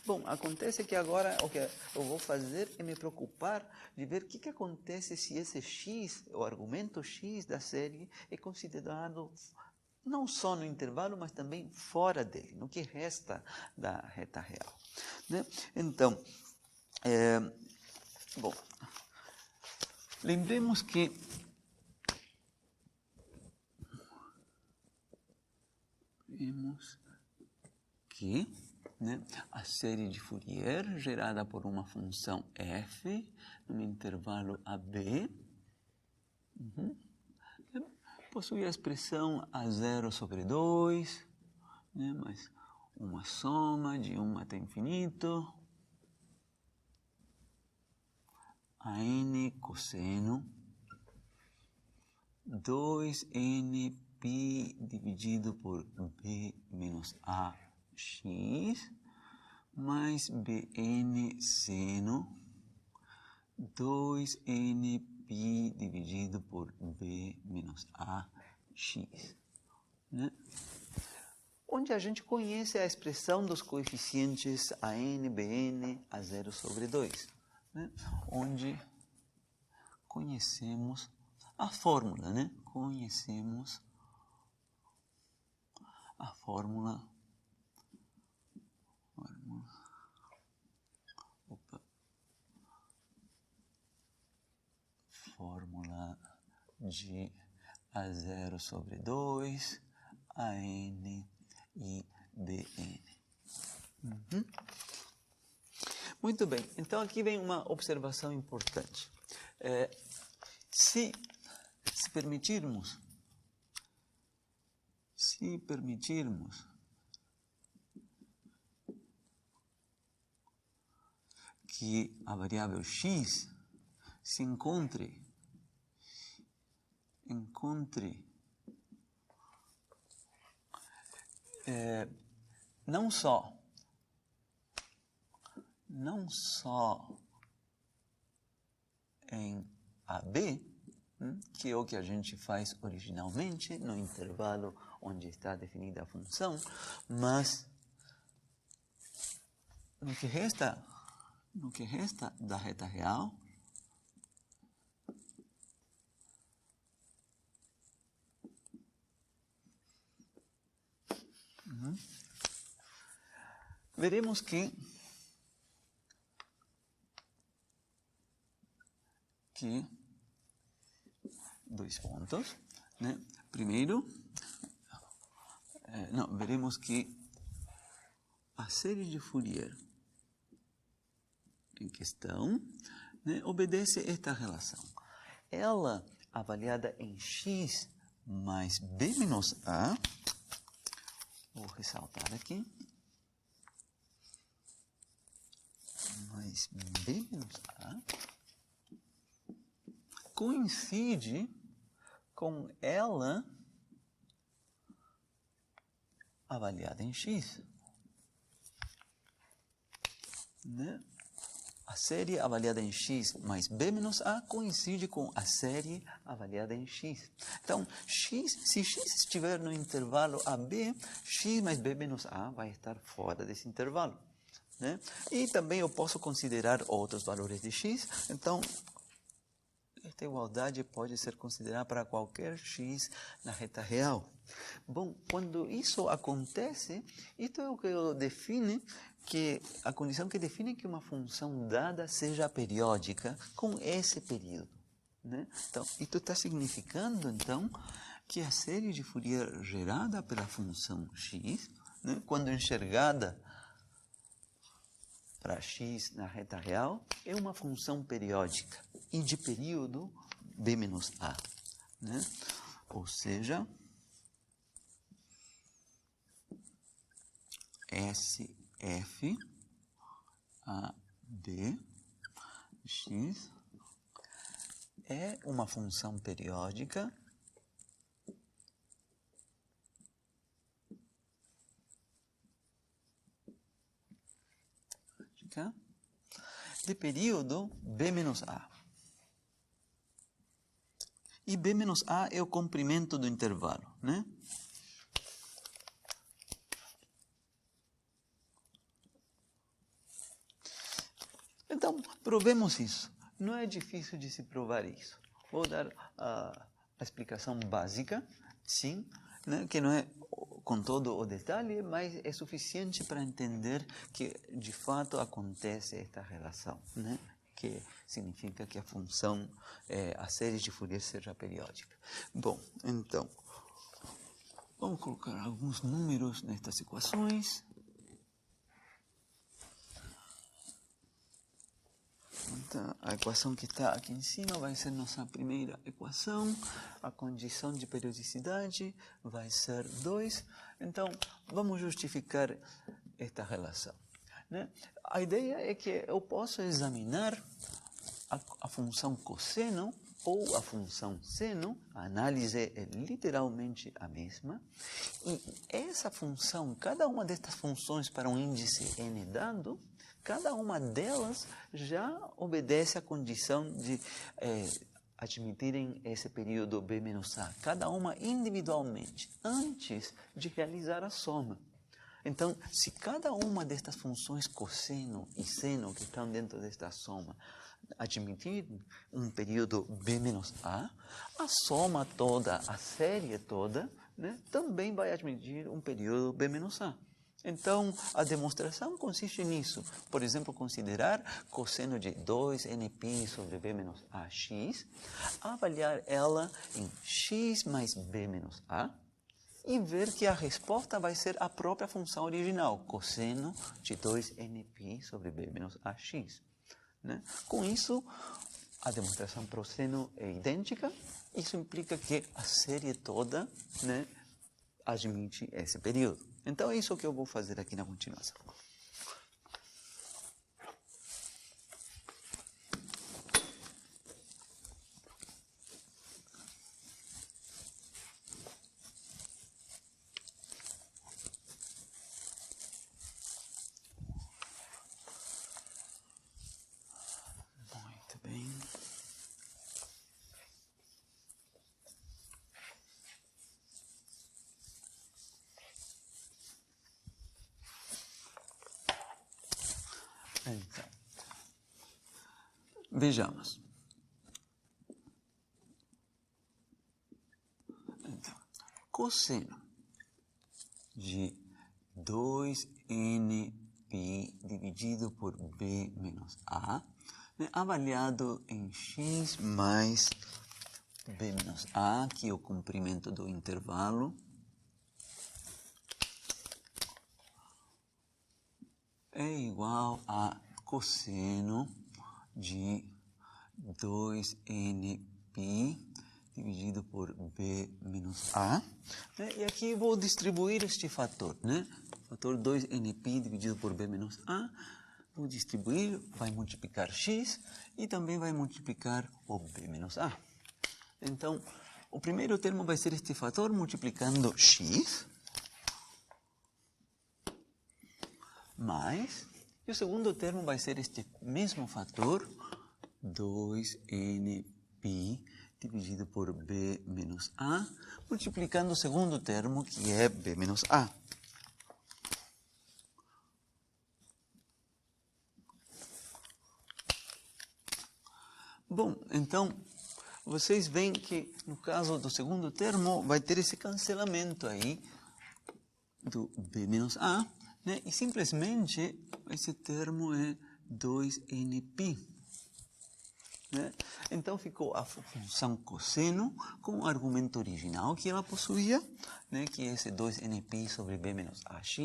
Bom, acontece que agora o que eu vou fazer é me preocupar de ver o que acontece se esse x, o argumento x da série, é considerado não só no intervalo, mas também fora dele, no que resta da reta real, né? Então, Bom, lembremos que né, a série de Fourier gerada por uma função f no intervalo AB possui a expressão A0/2, né, mais uma soma de 1 até infinito a n cosseno 2n π dividido por b menos a x mais bn seno 2n π dividido por b menos a x, né? Onde a gente conhece a expressão dos coeficientes an, bn, A0/2, né? Onde conhecemos a fórmula, né? Conhecemos a fórmula de A0/2, an e bn. Muito bem, então aqui vem uma observação importante. Se permitirmos que a variável x se encontre não só em AB, que é o que a gente faz originalmente no intervalo onde está definida a função, mas no que resta da reta real, veremos que dois pontos, né? Primeiro, veremos que a série de Fourier em questão, né, obedece a esta relação. Ela, avaliada em x mais b menos a, vou ressaltar aqui, mais b menos a, coincide com ela avaliada em x, né? A série avaliada em x mais b menos a coincide com a série avaliada em x. Então, se x estiver no intervalo AB, x mais b menos a vai estar fora desse intervalo, né? E também eu posso considerar outros valores de x. Então, esta igualdade pode ser considerada para qualquer x na reta real. Bom, quando isso acontece, isso é o que define a condição que define que uma função dada seja periódica com esse período, né? Então, isso está significando, então, que a série de Fourier gerada pela função x, né, quando enxergada para x na reta real, é uma função periódica e de período b menos a, né? Ou seja, SF a b x é uma função periódica de período b menos a. E b menos a é o comprimento do intervalo, né? Então, provemos isso. Não é difícil de se provar isso. Vou dar a explicação básica, sim, né, que não é com todo o detalhe, mas é suficiente para entender que de fato acontece esta relação, né? Que significa que a função, a série de Fourier seja periódica. Bom, então, vamos colocar alguns números nestas equações. Então, a equação que está aqui em cima vai ser nossa primeira equação. A condição de periodicidade vai ser 2. Então, vamos justificar esta relação, né? A ideia é que eu posso examinar a função cosseno ou a função seno, a análise é literalmente a mesma, e essa função, cada uma destas funções para um índice n dado, cada uma delas já obedece à condição de admitirem esse período B menos A, cada uma individualmente, antes de realizar a soma. Então, se cada uma destas funções cosseno e seno que estão dentro desta soma admitir um período B menos A, a soma toda, a série toda, né, também vai admitir um período B menos A. Então, a demonstração consiste nisso. Por exemplo, considerar cosseno de 2nπ sobre B menos AX, avaliar ela em x mais B menos A, e ver que a resposta vai ser a própria função original, cosseno de 2nπ sobre B menos AX. Né? Com isso, a demonstração para o seno é idêntica. Isso implica que a série toda, né, admite esse período. Então, é isso que eu vou fazer aqui na continuação. Muito bem. Então, vejamos. Então, cosseno de 2nπ dividido por B menos A, né, avaliado em x mais B menos A, que é o comprimento do intervalo, é igual a cosseno de 2nπ dividido por B menos A. E aqui vou distribuir este fator, né? Fator 2nπ dividido por B menos A. Vou distribuir, vai multiplicar x e também vai multiplicar o B menos A. Então, o primeiro termo vai ser este fator multiplicando x, mais, e o segundo termo vai ser este mesmo fator, 2nπ dividido por B menos A, multiplicando o segundo termo, que é B menos A. Bom, então, vocês veem que no caso do segundo termo vai ter esse cancelamento aí do B menos A, né? E simplesmente esse termo é 2nπ. Né? Então ficou a função cosseno com o argumento original que ela possuía, né? Que é esse 2nπ sobre B menos AX,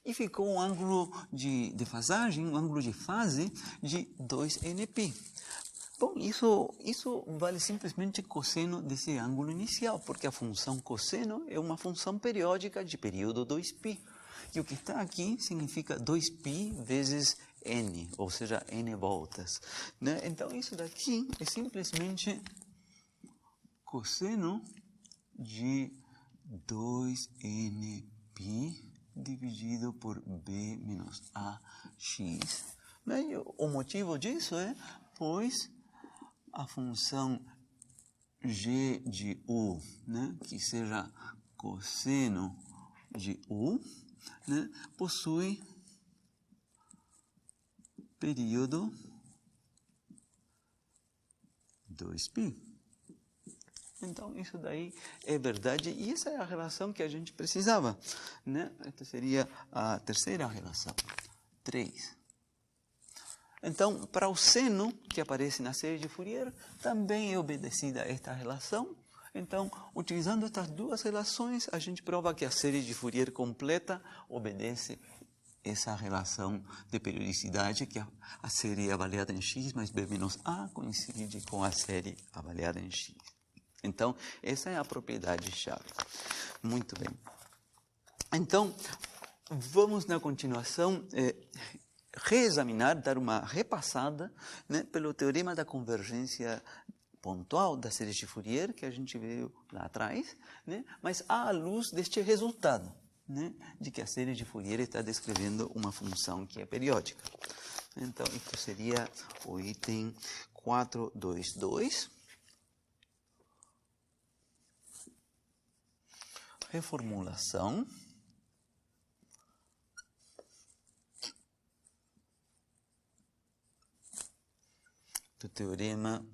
e ficou um ângulo de defasagem, um ângulo de fase de 2nπ. Bom, isso vale simplesmente cosseno desse ângulo inicial, porque a função cosseno é uma função periódica de período 2π. E o que está aqui significa 2π vezes n, ou seja, n voltas. Né? Então, isso daqui é simplesmente cosseno de 2nπ dividido por B menos AX. Né? E o motivo disso é, pois, a função g de u, né, que seja cosseno de u, né, possui período 2π. Então, isso daí é verdade, e essa é a relação que a gente precisava, né? Esta seria a terceira relação, 3. Então, para o seno, que aparece na série de Fourier, também é obedecida esta relação. Então, utilizando estas duas relações, a gente prova que a série de Fourier completa obedece essa relação de periodicidade, que a série avaliada em x mais b menos a coincide com a série avaliada em x. Então, essa é a propriedade-chave. Muito bem. Então, vamos na continuação reexaminar, dar uma repassada, né, pelo teorema da convergência pontual da série de Fourier, que a gente viu lá atrás, né, mas à luz deste resultado, né, de que a série de Fourier está descrevendo uma função que é periódica. Então, isso seria o item 422. Reformulação do teorema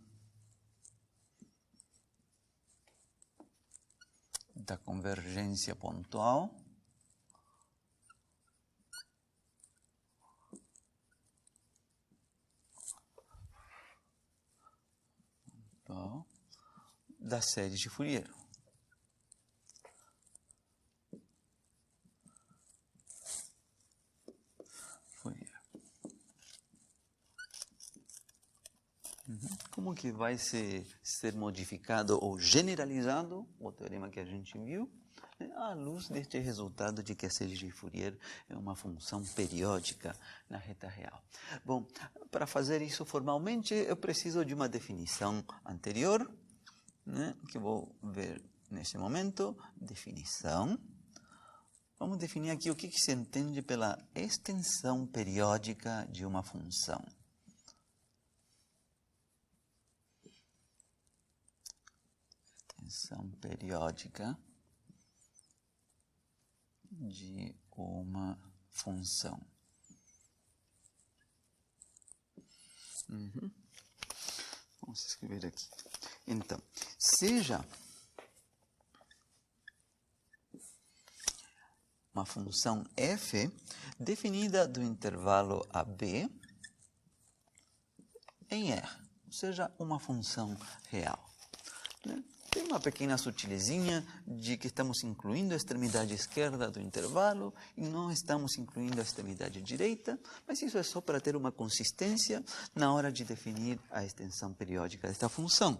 da convergência pontual da série de Fourier. Como que vai ser modificado ou generalizado o teorema que a gente viu, né, à luz deste resultado de que a série de Fourier é uma função periódica na reta real. Bom, para fazer isso formalmente, eu preciso de uma definição anterior, né, que vou ver neste momento. Definição. Vamos definir aqui o que se entende pela extensão periódica de uma função. Extensão periódica de uma função. Vamos escrever aqui. Então, seja uma função f definida do intervalo AB em R, ou seja, uma função real, né? Tem uma pequena sutilezinha de que estamos incluindo a extremidade esquerda do intervalo e não estamos incluindo a extremidade direita, mas isso é só para ter uma consistência na hora de definir a extensão periódica desta função.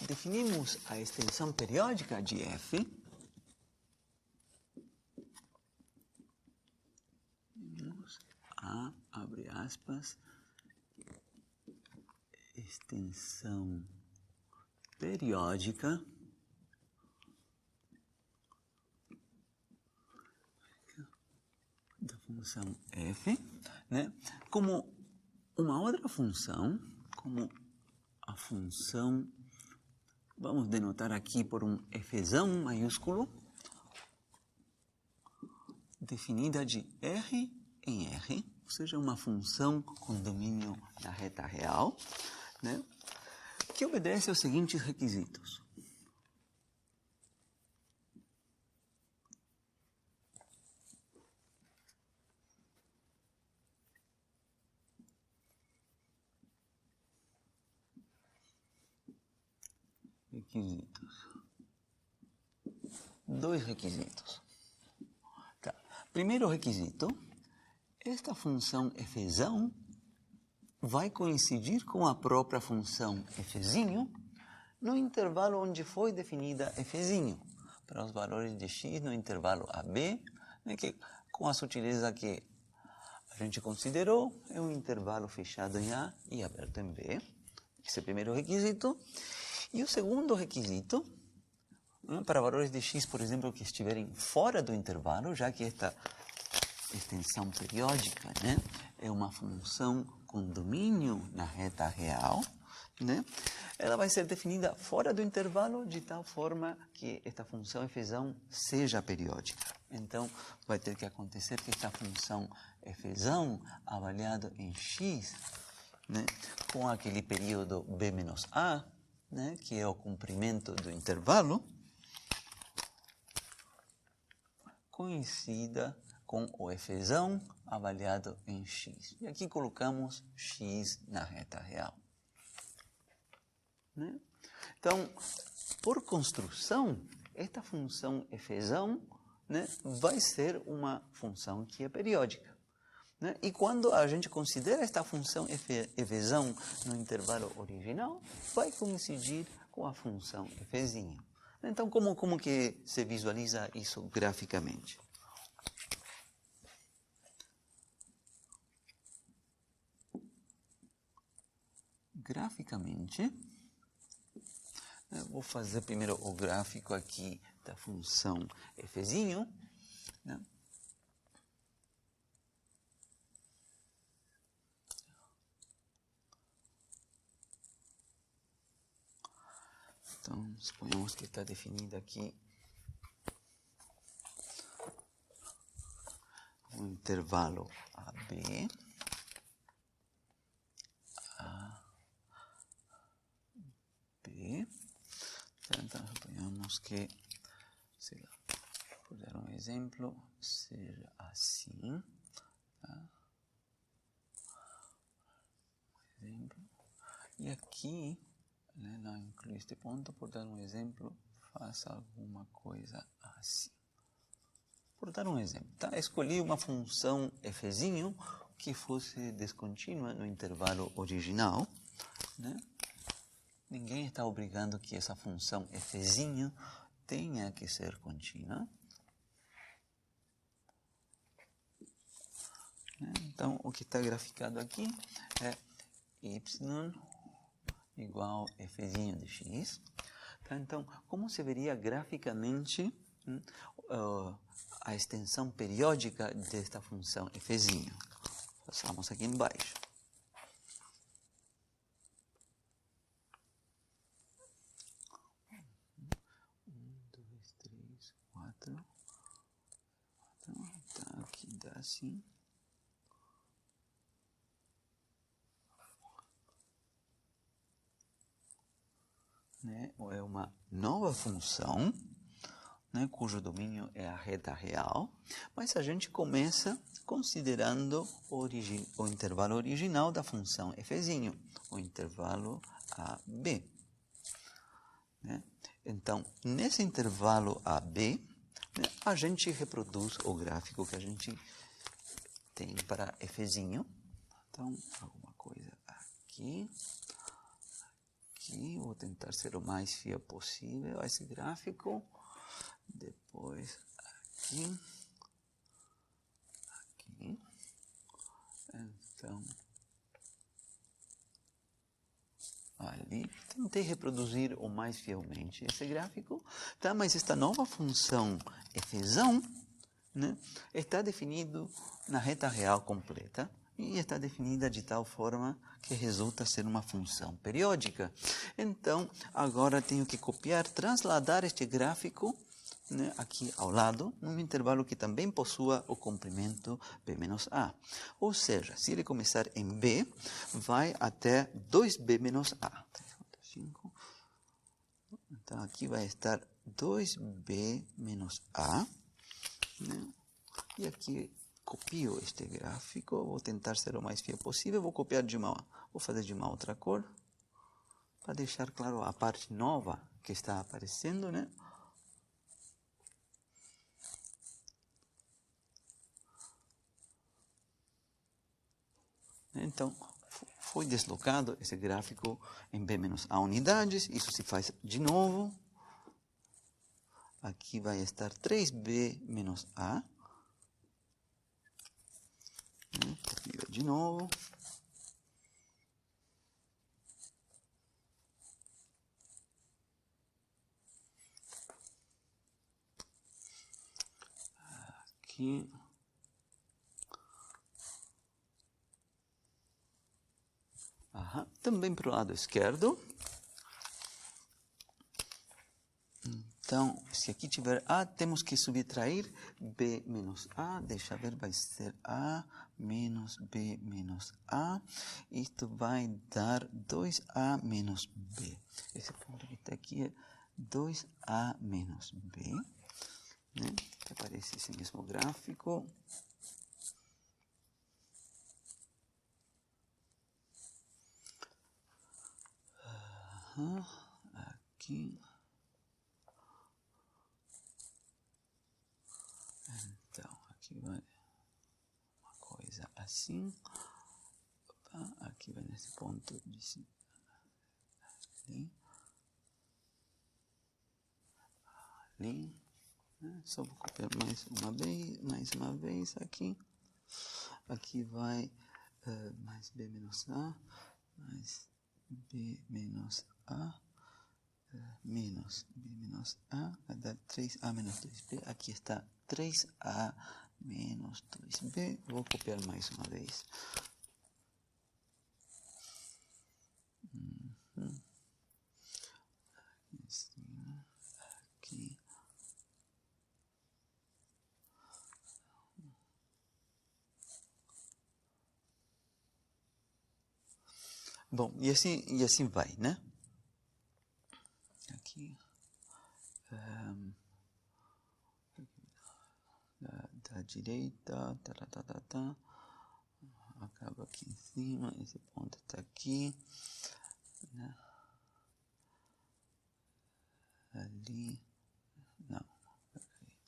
Definimos a extensão periódica de f a, abre aspas, extensão periódica da função f, né, como uma outra função, como a função, vamos denotar aqui por um Fzão maiúsculo, definida de R em R, ou seja, uma função com domínio na reta real, né, que obedece aos seguintes requisitos. Dois requisitos. Tá. Primeiro requisito, esta função Fzão vai coincidir com a própria função Fzinho no intervalo onde foi definida Fzinho, para os valores de x no intervalo AB, né, que, com a sutileza que a gente considerou é um intervalo fechado em A e aberto em B. Esse é o primeiro requisito. E o segundo requisito, para valores de x, por exemplo, que estiverem fora do intervalo, já que esta extensão periódica, né, é uma função com domínio na reta real, né, ela vai ser definida fora do intervalo de tal forma que esta função fzão seja periódica. Então, vai ter que acontecer que esta função fzão avaliada em x, né, com aquele período b menos a, né, que é o comprimento do intervalo, coincida com o fzão avaliado em x. E aqui colocamos x na reta real. Né? Então, por construção, esta função fzão, né, vai ser uma função que é periódica. Né? E quando a gente considera esta função fzão no intervalo original, vai coincidir com a função fzinho. Então, como que se visualiza isso graficamente? Graficamente, eu vou fazer primeiro o gráfico aqui da função fzinho, né? Então, suponhamos que está definida aqui um intervalo AB, então, suponhamos que, sei lá, por dar um exemplo, seja assim, tá? Um exemplo. E aqui, né, não inclui este ponto, por dar um exemplo, faça alguma coisa assim. Por dar um exemplo, tá? Escolhi uma função fzinho que fosse descontínua no intervalo original, né? Ninguém está obrigando que essa função fzinho tenha que ser contínua. Então, o que está graficado aqui é y igual fzinho de x. Tá? Então, como se veria graficamente a extensão periódica desta função fzinho? Passamos aqui embaixo. 4. Tá, aqui dá assim. Né? É uma nova função, né, cujo domínio é a reta real, mas a gente começa considerando o intervalo original da função fzinho, o intervalo AB. Né? Então, nesse intervalo AB, né, a gente reproduz o gráfico que a gente tem para fzinho. Então, alguma coisa aqui. Aqui, vou tentar ser o mais fiel possível a esse gráfico. Depois, aqui. Aqui. Então, ali. Tentei reproduzir o mais fielmente esse gráfico, tá? Mas esta nova função fzão, né, está definido na reta real completa e está definida de tal forma que resulta ser uma função periódica. Então, agora tenho que copiar, trasladar este gráfico, né, aqui ao lado, num intervalo que também possua o comprimento b menos a. Ou seja, se ele começar em b, vai até 2b menos a. Então, aqui vai estar 2b menos a, né? E aqui copio este gráfico, vou tentar ser o mais fiel possível, vou fazer de uma outra cor, para deixar claro a parte nova que está aparecendo, né? Então, foi deslocado esse gráfico em b menos a unidades, isso se faz de novo. Aqui vai estar 3b menos a. de novo. Aqui. Também para o lado esquerdo. Então, se aqui tiver A, temos que subtrair B menos A. Deixa eu ver, vai ser A menos B menos A. Isto vai dar 2A menos B. Esse ponto que está aqui é 2A menos B. Né? Que aparece esse mesmo gráfico. Aqui. Então, aqui vai uma coisa assim. Opa, aqui vai nesse ponto de ali. Ali. Só vou copiar mais uma vez aqui. Aqui vai mais B menos A, mais B menos A, menos B menos A, vai dar 3A menos 2B. Aqui está 3A menos 2B. Vou copiar mais uma vez. Aqui. Bom, e assim vai, né? Aqui. Da direita, acaba aqui em cima, esse ponto está aqui, né? Ali, não, peraí.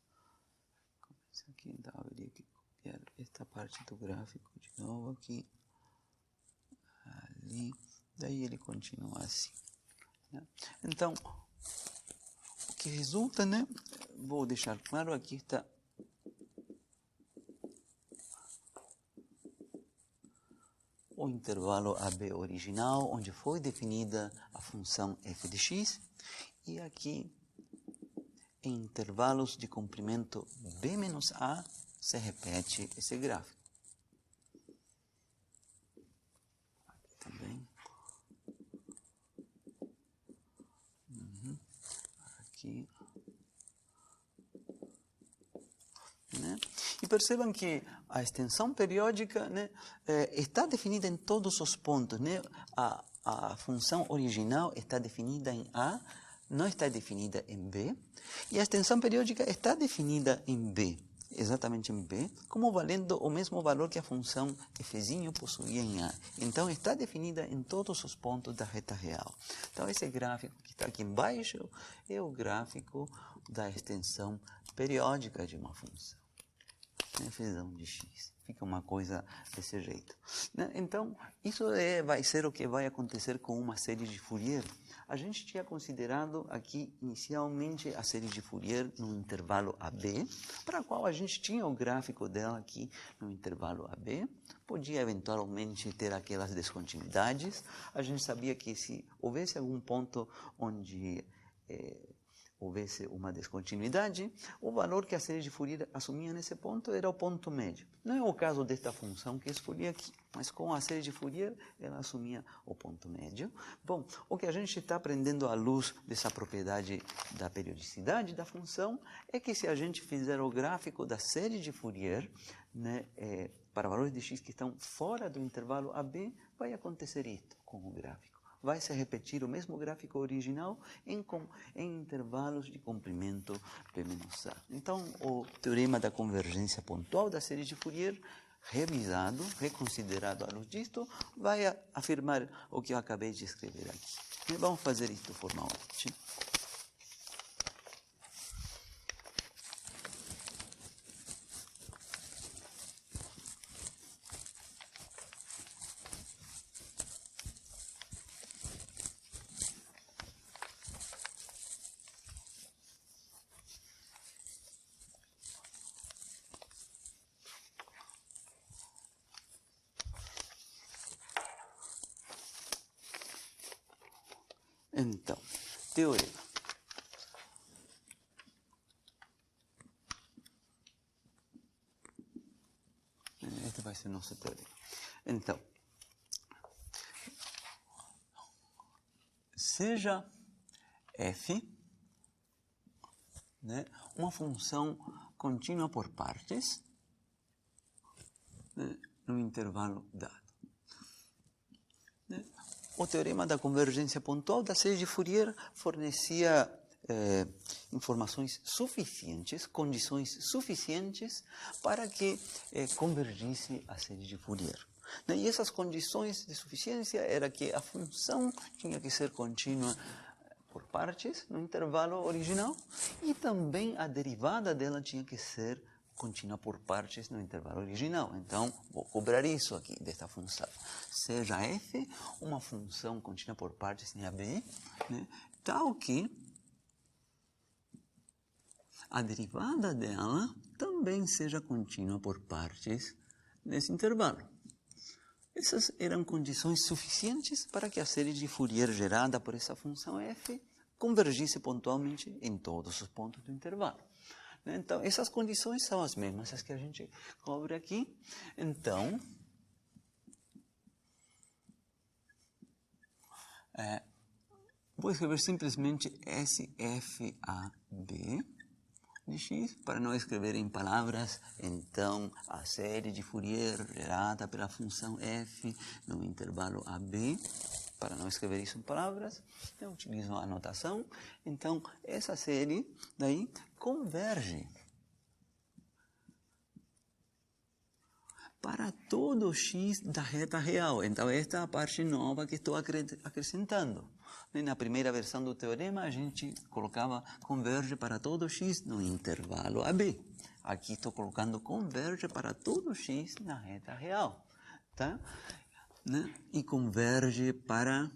Começa aqui, então eu teria que copiar esta parte do gráfico de novo aqui, ali, daí ele continua assim, né? Então, o que resulta, né? Vou deixar claro, aqui está o intervalo AB original, onde foi definida a função f de x, e aqui, em intervalos de comprimento B menos A, se repete esse gráfico. Aqui também. Aqui. Né? E percebam que a extensão periódica, né, está definida em todos os pontos. Né? A função original está definida em A, não está definida em B. E a extensão periódica está definida em B, exatamente em B, como valendo o mesmo valor que a função f' possuía em A. Então, está definida em todos os pontos da reta real. Então, esse gráfico que está aqui embaixo é o gráfico da extensão periódica de uma função. Fzão de x. Fica uma coisa desse jeito. Então, isso vai ser o que vai acontecer com uma série de Fourier. A gente tinha considerado aqui, inicialmente, a série de Fourier no intervalo AB, para a qual a gente tinha o gráfico dela aqui no intervalo AB. Podia, eventualmente, ter aquelas descontinuidades. A gente sabia que se houvesse algum ponto onde houvesse uma descontinuidade, o valor que a série de Fourier assumia nesse ponto era o ponto médio. Não é o caso desta função que escolhi aqui, mas com a série de Fourier ela assumia o ponto médio. Bom, o que a gente está aprendendo à luz dessa propriedade da periodicidade da função é que se a gente fizer o gráfico da série de Fourier, né, para valores de x que estão fora do intervalo AB, vai acontecer isso com o gráfico. Vai se repetir o mesmo gráfico original em intervalos de comprimento P-A. Então, o teorema da convergência pontual da série de Fourier, revisado, reconsiderado à luz disto, vai afirmar o que eu acabei de escrever aqui. E vamos fazer isto formalmente. Então, teorema. Este vai ser nosso teorema. Então, seja f, né, uma função contínua por partes, né, no intervalo dado. Né? O teorema da convergência pontual da série de Fourier fornecia informações suficientes, condições suficientes para que convergisse a série de Fourier. E essas condições de suficiência era que a função tinha que ser contínua por partes no intervalo original e também a derivada dela tinha que ser contínua por partes no intervalo original. Então, vou cobrar isso aqui desta função. Seja f uma função contínua por partes em AB, né, tal que a derivada dela também seja contínua por partes nesse intervalo. Essas eram condições suficientes para que a série de Fourier gerada por essa função f convergisse pontualmente em todos os pontos do intervalo. Então, essas condições são as mesmas as que a gente cobre aqui. Então, vou escrever simplesmente SFAB de x, para não escrever em palavras. Então, a série de Fourier gerada pela função f no intervalo AB, para não escrever isso em palavras, eu utilizo a anotação. Então, essa série daí converge para todo x da reta real. Então, esta é a parte nova que estou acrescentando. Na primeira versão do teorema, a gente colocava converge para todo x no intervalo AB. Aqui estou colocando converge para todo x na reta real. Tá? Né? E converge para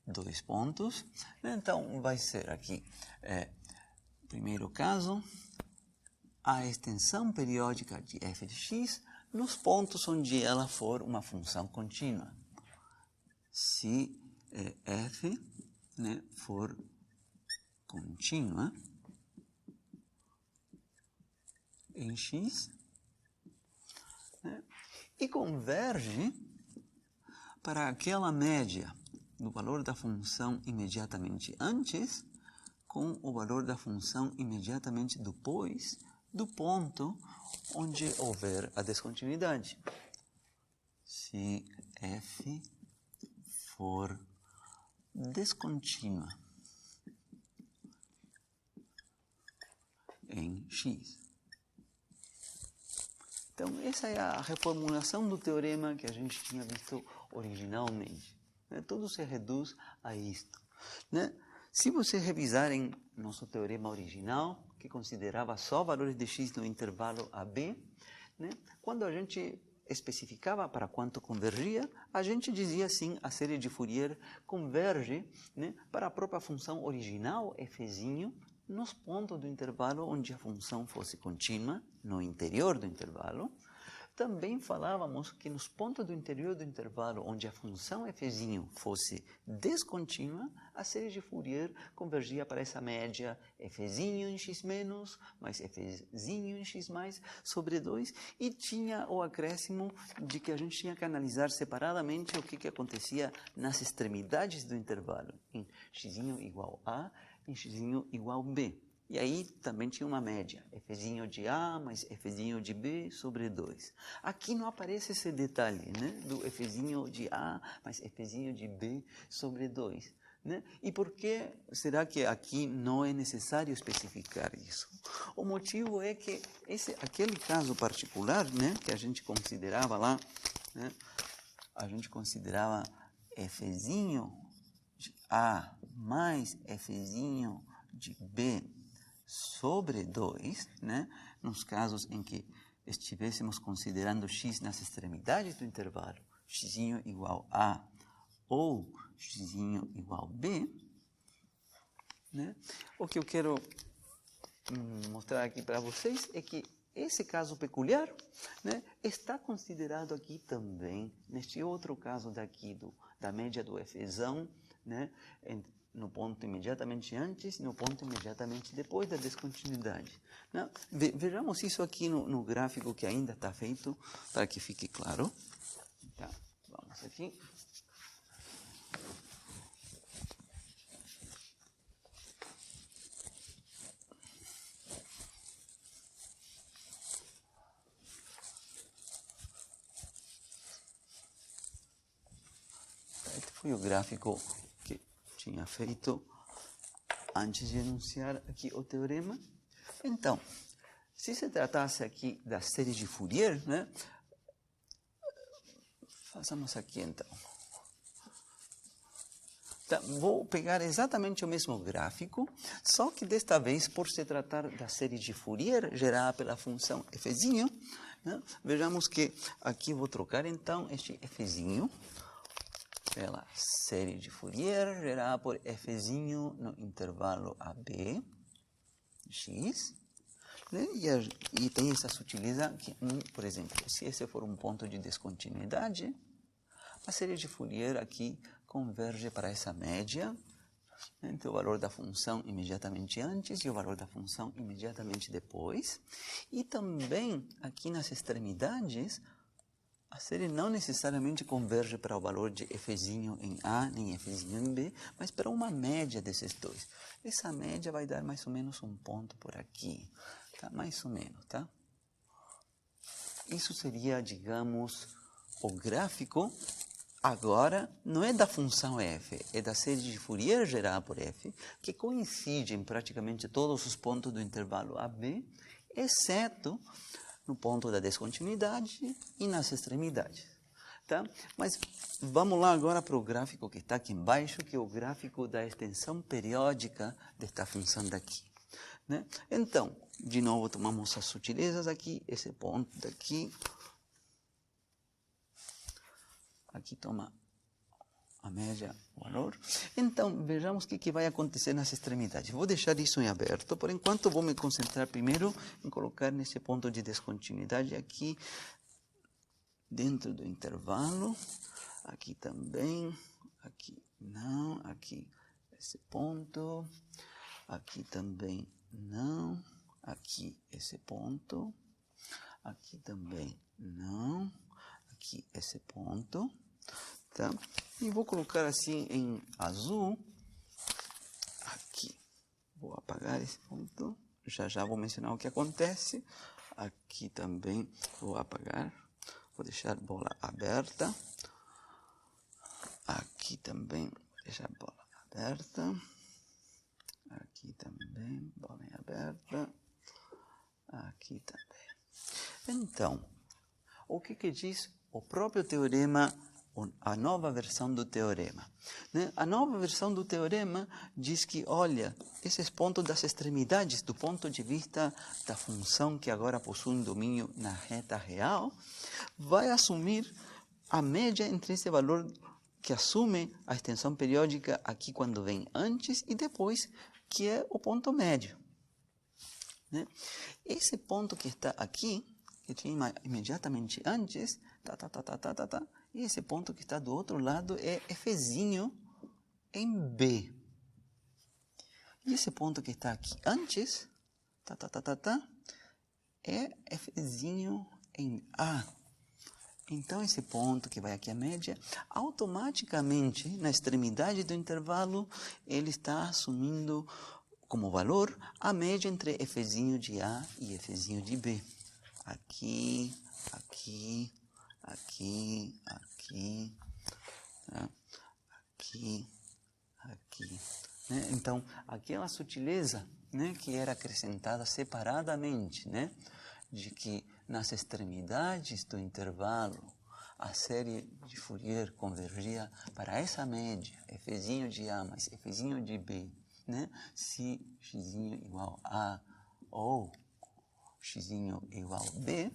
dois pontos. Então, vai ser aqui, primeiro caso, a extensão periódica de f de x nos pontos onde ela for uma função contínua. Se f, né, for contínua em x, né, e converge para aquela média do valor da função imediatamente antes com o valor da função imediatamente depois do ponto onde houver a descontinuidade. Se f for descontínua em x. Então, essa é a reformulação do teorema que a gente tinha visto originalmente. Né? Tudo se reduz a isto. Né? Se você revisar em nosso teorema original, que considerava só valores de x no intervalo AB, né? Quando a gente especificava para quanto convergia, a gente dizia assim, a série de Fourier converge, né, para a própria função original, f'zinho, nos pontos do intervalo onde a função fosse contínua, no interior do intervalo. Também falávamos que nos pontos do interior do intervalo onde a função f'zinho fosse descontínua, a série de Fourier convergia para essa média f'zinho em x menos, mais f'zinho em x mais, sobre 2, e tinha o acréscimo de que a gente tinha que analisar separadamente o que acontecia nas extremidades do intervalo, em xzinho igual a, em xzinho igual b. E aí também tinha uma média, f'zinho de A mais f'zinho de B sobre 2. Aqui não aparece esse detalhe, né, do f'zinho de A mais f'zinho de B sobre 2. Né? E por que será que aqui não é necessário especificar isso? O motivo é que aquele caso particular, né, que a gente considerava lá, né, a gente considerava f'zinho de A mais f'zinho de B sobre 2, né? Nos casos em que estivéssemos considerando x nas extremidades do intervalo, x igual a ou x igual b, né? O que eu quero mostrar aqui para vocês é que esse caso peculiar, né, está considerado aqui também, neste outro caso daqui, da média do Fzão, né, no ponto imediatamente antes e no ponto imediatamente depois da descontinuidade. Né? Vejamos isso aqui no gráfico que ainda está feito, para que fique claro. Tá, vamos aqui. Este foi o gráfico que tinha feito antes de enunciar aqui o teorema. Então, se se tratasse aqui da série de Fourier, né, façamos aqui então. Tá, vou pegar exatamente o mesmo gráfico, só que desta vez, por se tratar da série de Fourier gerada pela função fzinho, né, vejamos que aqui vou trocar então este fzinho pela série de Fourier gerada por fzinho no intervalo AB, x, né? E tem essa sutileza que, por exemplo, se esse for um ponto de descontinuidade, a série de Fourier aqui converge para essa média entre o valor da função imediatamente antes e o valor da função imediatamente depois. E também, aqui nas extremidades, a série não necessariamente converge para o valor de fzinho em A nem fzinho em B, mas para uma média desses dois. Essa média vai dar mais ou menos um ponto por aqui, tá? Mais ou menos, tá? Isso seria, digamos, o gráfico. Agora, não é da função f, é da série de Fourier gerada por f, que coincide em praticamente todos os pontos do intervalo AB, exceto no ponto da descontinuidade e nas extremidades. Tá? Mas vamos lá agora para o gráfico que está aqui embaixo, que é o gráfico da extensão periódica desta função daqui. Né? Então, de novo, tomamos as sutilezas aqui, esse ponto daqui. Aqui toma a média, o valor. Então, vejamos o que vai acontecer nas extremidades. Vou deixar isso em aberto. Por enquanto, vou me concentrar primeiro em colocar nesse ponto de descontinuidade aqui, dentro do intervalo. Aqui também. Aqui não. Aqui esse ponto. Aqui também não. Aqui esse ponto. Aqui também não. Aqui esse ponto. Tá? E vou colocar assim em azul, aqui, vou apagar esse ponto, já vou mencionar o que acontece, aqui também vou apagar, vou deixar a bola aberta, aqui também vou deixar a bola aberta, aqui também, bola aberta, aqui também. Então, o que diz o próprio teorema, a nova versão do teorema? Né? A nova versão do teorema diz que, olha, esses pontos das extremidades, do ponto de vista da função que agora possui um domínio na reta real, vai assumir a média entre esse valor que assume a extensão periódica aqui quando vem antes e depois, que é o ponto médio. Né? Esse ponto que está aqui, que tinha imediatamente antes, e esse ponto que está do outro lado é fzinho em B. E esse ponto que está aqui antes, é fzinho em A. Então, esse ponto que vai aqui à média, automaticamente, na extremidade do intervalo, ele está assumindo como valor a média entre fzinho de A e fzinho de B. Aqui, aqui, aqui, aqui, tá? Aqui, aqui. Né? Então, aquela sutileza, né, que era acrescentada separadamente, né, de que nas extremidades do intervalo a série de Fourier convergia para essa média, fzinho de A mais fzinho de B, né, se x igual a ou x igual a B,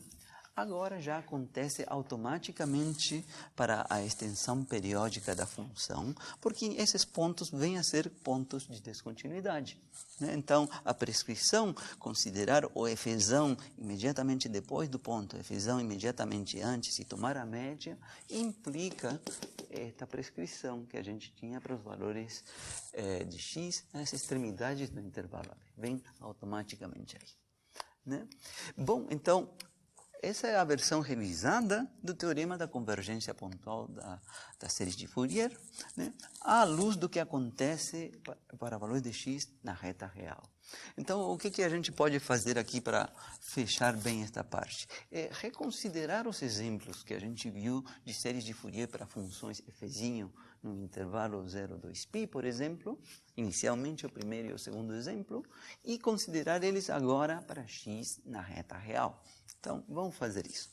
agora já acontece automaticamente para a extensão periódica da função, porque esses pontos vêm a ser pontos de descontinuidade. Então, a prescrição, considerar o Fzão imediatamente depois do ponto, Fzão imediatamente antes e tomar a média, implica esta prescrição que a gente tinha para os valores de x nas extremidades do intervalo AB. Vem automaticamente aí. Bom, então, essa é a versão revisada do teorema da convergência pontual da série de Fourier, à luz do que acontece para valores de x na reta real. Então, o que a gente pode fazer aqui para fechar bem esta parte? É reconsiderar os exemplos que a gente viu de séries de Fourier para funções fzinho no intervalo 0, 2π, por exemplo, inicialmente o primeiro e o segundo exemplo, e considerar eles agora para x na reta real. Então, vamos fazer isso.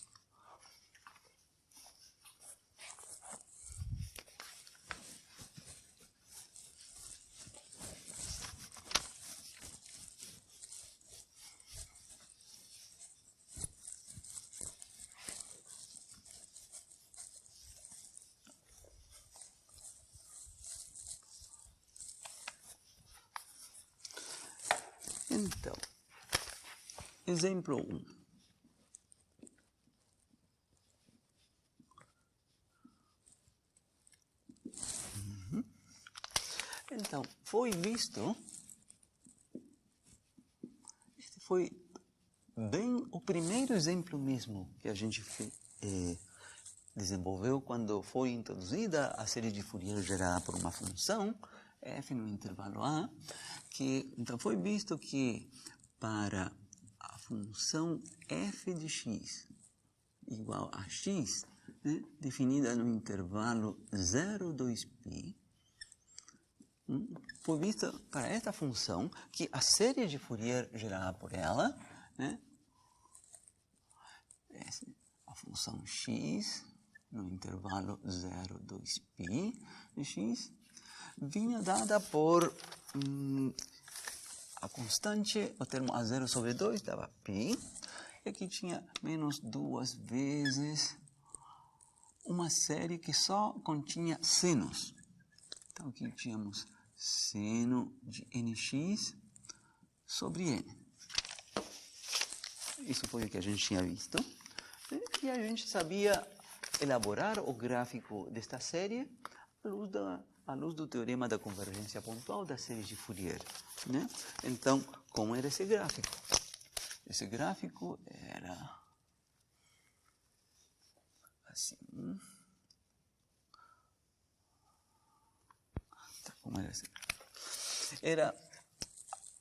Então, exemplo 1. Então, foi visto, este foi bem o primeiro exemplo mesmo que a gente desenvolveu quando foi introduzida a série de Fourier gerada por uma função, f no intervalo a, que então foi visto que para a função f de x igual a x, definida no intervalo 0, 2π, foi vista para esta função que a série de Fourier gerada por ela, a função x no intervalo 0, 2π de x, vinha dada por a constante, o termo a0 sobre 2 dava π, e aqui tinha menos 2 vezes uma série que só continha senos. Então aqui tínhamos seno de nx sobre n. Isso foi o que a gente tinha visto. E a gente sabia elaborar o gráfico desta série à luz do teorema da convergência pontual da série de Fourier. Então, como era esse gráfico? Esse gráfico era assim. Como era assim?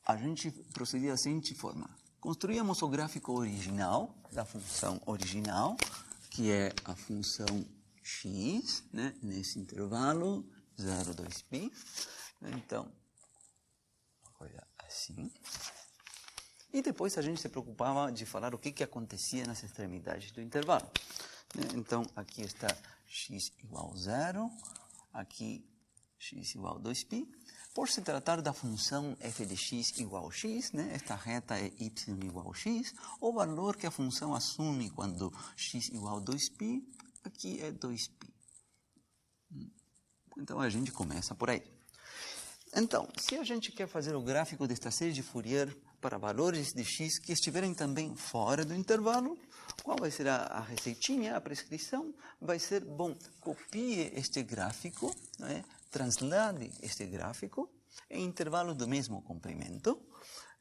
A gente procedia da seguinte forma. Construíamos o gráfico original, da função original, que é a função x, nesse intervalo, 0, 2π. Então, uma coisa assim. E depois a gente se preocupava de falar o que acontecia nas extremidades do intervalo. Então, aqui está x igual a 0, aqui x igual a 2π. Por se tratar da função f de x igual a x, esta reta é y igual a x, o valor que a função assume quando x igual a 2π, aqui é 2π. Então, a gente começa por aí. Então, se a gente quer fazer o gráfico desta série de Fourier para valores de x que estiverem também fora do intervalo, qual vai ser a receitinha, a prescrição? Vai ser, bom, copie este gráfico, translade este gráfico em intervalos do mesmo comprimento.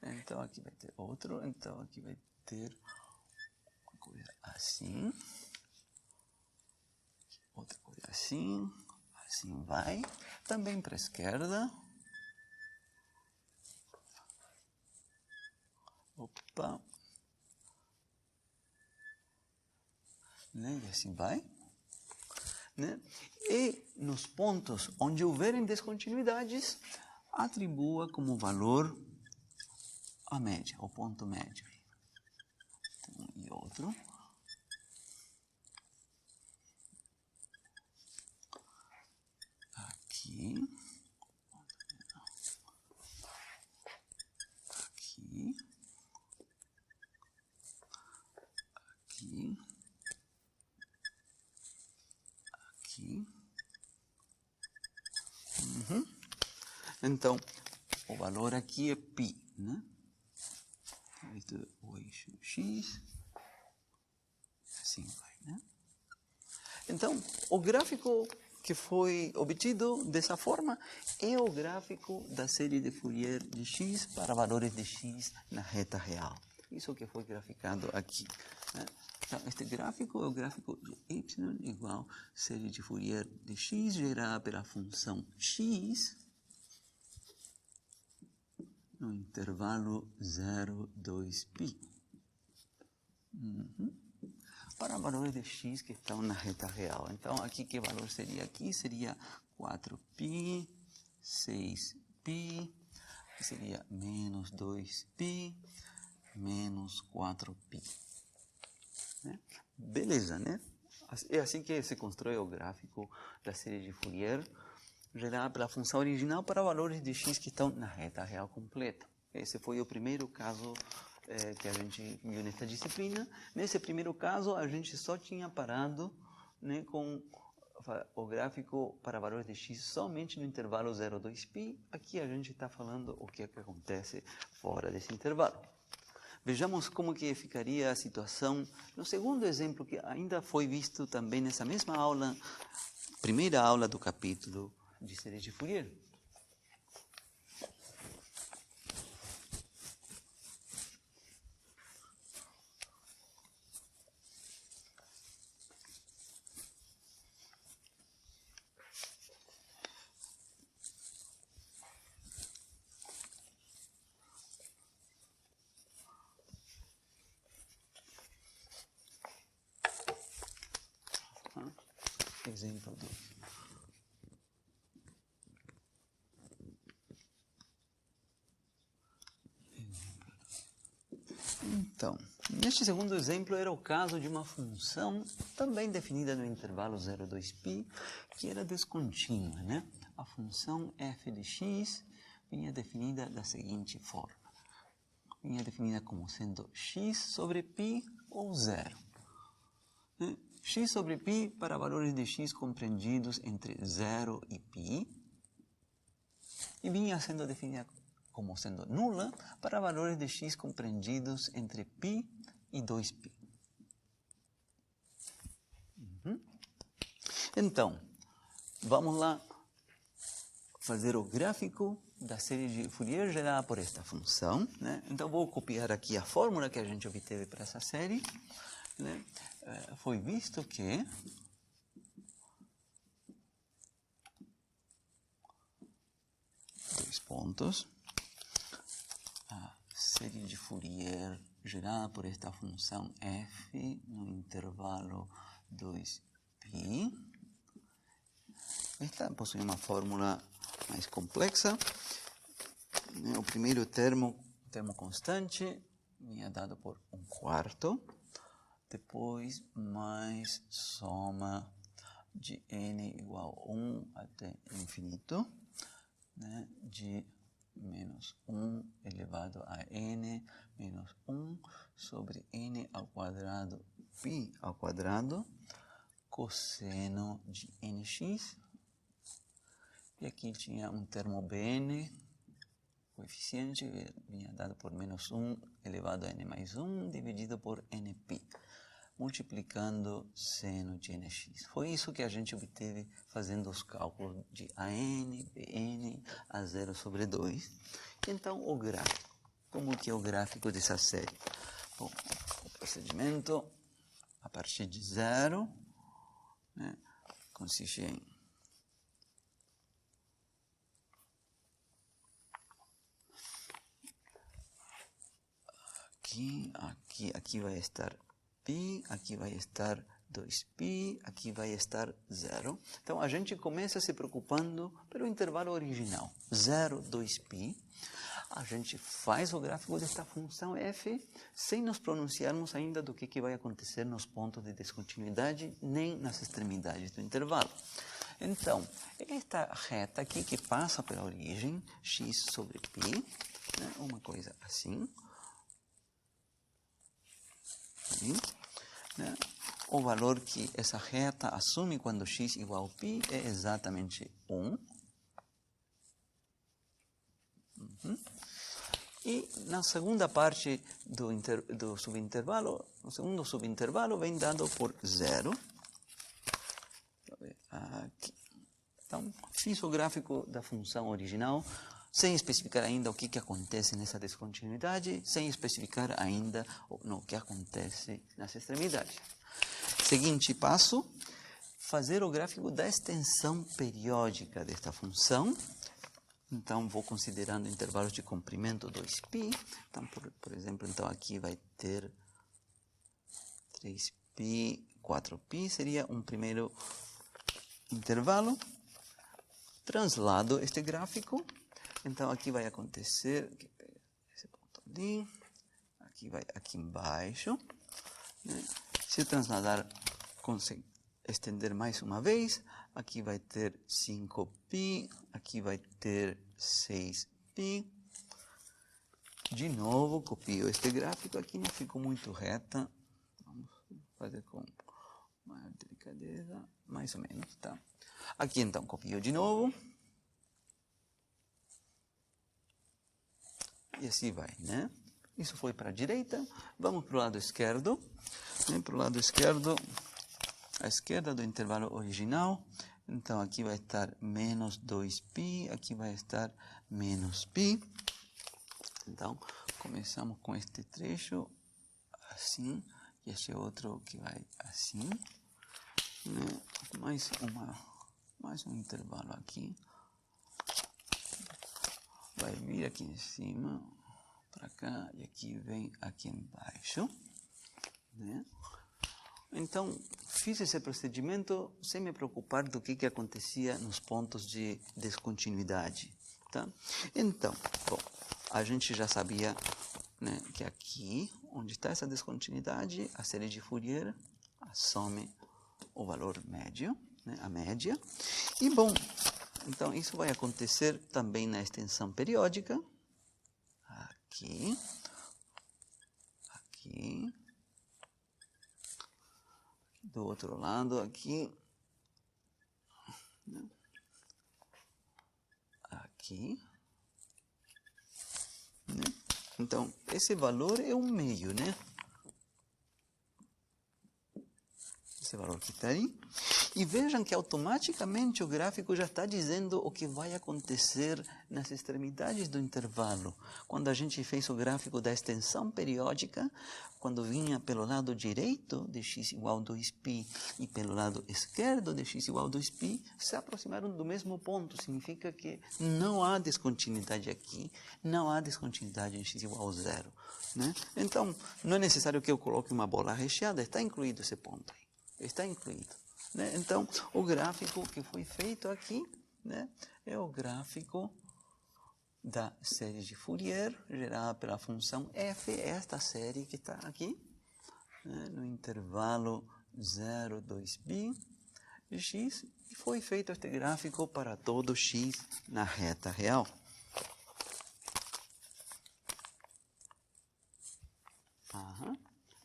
Então, aqui vai ter outro, então aqui vai ter uma coisa assim, outra coisa assim, assim vai. Também para a esquerda. Opa. E assim vai. E nos pontos onde houverem descontinuidades, atribua como valor a média, o ponto médio. Um e outro. Aqui. Aqui. Aqui. Então, o valor aqui é π, né? O eixo x, assim vai, né? Então, o gráfico que foi obtido dessa forma é o gráfico da série de Fourier de x para valores de x na reta real. Isso que foi graficado aqui, né? Então, este gráfico é o gráfico de y igual série de Fourier de x gerada pela função x no intervalo 0, 2π. Para valores de x que estão na reta real. Então, aqui que valor seria aqui? Seria 4π, 6π, seria menos 2π, menos 4π. Né? Beleza, né? É assim que se constrói o gráfico da série de Fourier, gerada pela função original para valores de x que estão na reta real completa. Esse foi o primeiro caso que a gente viu nesta disciplina. Nesse primeiro caso, a gente só tinha parado, né, com o gráfico para valores de x somente no intervalo 0, 2π. Aqui a gente está falando o que acontece fora desse intervalo. Vejamos como que ficaria a situação no segundo exemplo, que ainda foi visto também nessa mesma aula, primeira aula do capítulo de série de Fourier. Exemplo 2. Então, neste segundo exemplo era o caso de uma função também definida no intervalo 0, 2π, que era descontínua, né? A função f de x vinha definida da seguinte forma. Vinha definida como sendo x sobre π ou 0. X sobre π para valores de x compreendidos entre 0 e π, e vinha sendo definida como sendo nula para valores de x compreendidos entre π e 2π. Então, vamos lá fazer o gráfico da série de Fourier gerada por esta função, né? Então, vou copiar aqui a fórmula que a gente obteve para essa série, né? Foi visto que a série de Fourier gerada por esta função f no intervalo 2π. Esta possui uma fórmula mais complexa. O primeiro termo constante, vinha dado por 1/4. Depois, mais soma de n igual a 1 até infinito, né, de menos 1 elevado a n menos 1 sobre n ao quadrado π ao quadrado, cosseno de nx. E aqui tinha um termo bn, coeficiente, que vinha dado por menos 1 elevado a n mais 1, dividido por nπ, multiplicando seno de nx. Foi isso que a gente obteve fazendo os cálculos de AN, BN, a 0 sobre 2. Então, o gráfico. Como que é o gráfico dessa série? Bom, o procedimento, a partir de 0, né, consiste em aqui vai estar π, aqui vai estar 2π, aqui vai estar 0. Então, a gente começa se preocupando pelo intervalo original, 0, 2π. A gente faz o gráfico desta função f sem nos pronunciarmos ainda do que vai acontecer nos pontos de descontinuidade, nem nas extremidades do intervalo. Então, esta reta aqui que passa pela origem, x sobre π, né, uma coisa assim, né? O valor que essa reta assume quando x igual a π é exatamente 1. E na segunda parte do subintervalo, o segundo subintervalo vem dado por 0. Aqui. Então, fiz o gráfico da função original, sem especificar ainda o que acontece nessa descontinuidade, sem especificar ainda o que acontece nas extremidades. Seguinte passo, fazer o gráfico da extensão periódica desta função. Então, vou considerando intervalos de comprimento 2π. Então, por exemplo, então aqui vai ter 3π, 4π, seria um primeiro intervalo. Translado este gráfico. Então, aqui vai acontecer, esse ponto ali, aqui vai aqui embaixo, né? Se eu transladar, consigo estender mais uma vez, aqui vai ter 5π, aqui vai ter 6π. De novo, copio este gráfico, aqui não ficou muito reta, vamos fazer com maior delicadeza, mais ou menos, tá? Aqui então, copio de novo. E assim vai, né? Isso foi para a direita. Vamos para o lado esquerdo. Né? Para o lado esquerdo, à esquerda do intervalo original. Então, aqui vai estar menos 2π, aqui vai estar menos π. Então, começamos com este trecho assim, e este outro que vai assim. Né? Mais um intervalo aqui. Vai vir aqui em cima, para cá, e aqui vem aqui embaixo. Né? Então, fiz esse procedimento sem me preocupar do que acontecia nos pontos de descontinuidade. Tá? Então, bom, a gente já sabia, né, que aqui, onde está essa descontinuidade, a série de Fourier assume o valor médio, né, a média. E, bom, então isso vai acontecer também na extensão periódica. Aqui. Aqui. Do outro lado, aqui. Aqui. Né? Então, esse valor é um meio, né? Esse valor que está aí. E vejam que automaticamente o gráfico já está dizendo o que vai acontecer nas extremidades do intervalo. Quando a gente fez o gráfico da extensão periódica, quando vinha pelo lado direito de x igual a 2π e pelo lado esquerdo de x igual a 2π, se aproximaram do mesmo ponto. Significa que não há descontinuidade aqui, não há descontinuidade em x igual a 0. Né? Então, não é necessário que eu coloque uma bola recheada, está incluído esse ponto aí. Está incluído. Né? Então, o gráfico que foi feito aqui, né, é o gráfico da série de Fourier, gerada pela função f, esta série que está aqui, né, no intervalo 0, 2π de x, e foi feito este gráfico para todo x na reta real.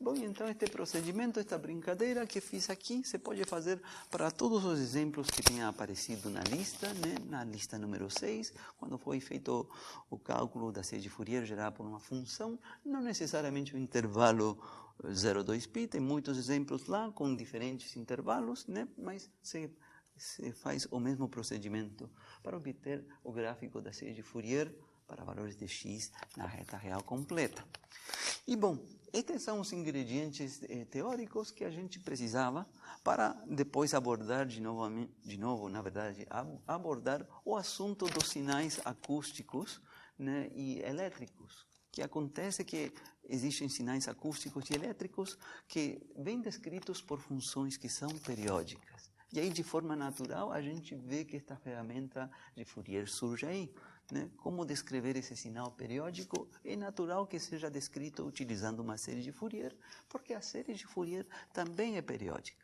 Bom, então este procedimento, esta brincadeira que fiz aqui, você pode fazer para todos os exemplos que tenham aparecido na lista, né? Na lista número 6, quando foi feito o cálculo da série de Fourier gerada por uma função, não necessariamente o intervalo 0, 2π, tem muitos exemplos lá com diferentes intervalos, né? Mas você faz o mesmo procedimento para obter o gráfico da série de Fourier para valores de x na reta real completa. E, bom, estes são os ingredientes teóricos que a gente precisava para depois abordar de novo, na verdade, abordar o assunto dos sinais acústicos, né, e elétricos. Que acontece que existem sinais acústicos e elétricos que vêm descritos por funções que são periódicas. E aí, de forma natural, a gente vê que esta ferramenta de Fourier surge aí. Né? Como descrever esse sinal periódico? É natural que seja descrito utilizando uma série de Fourier, porque a série de Fourier também é periódica.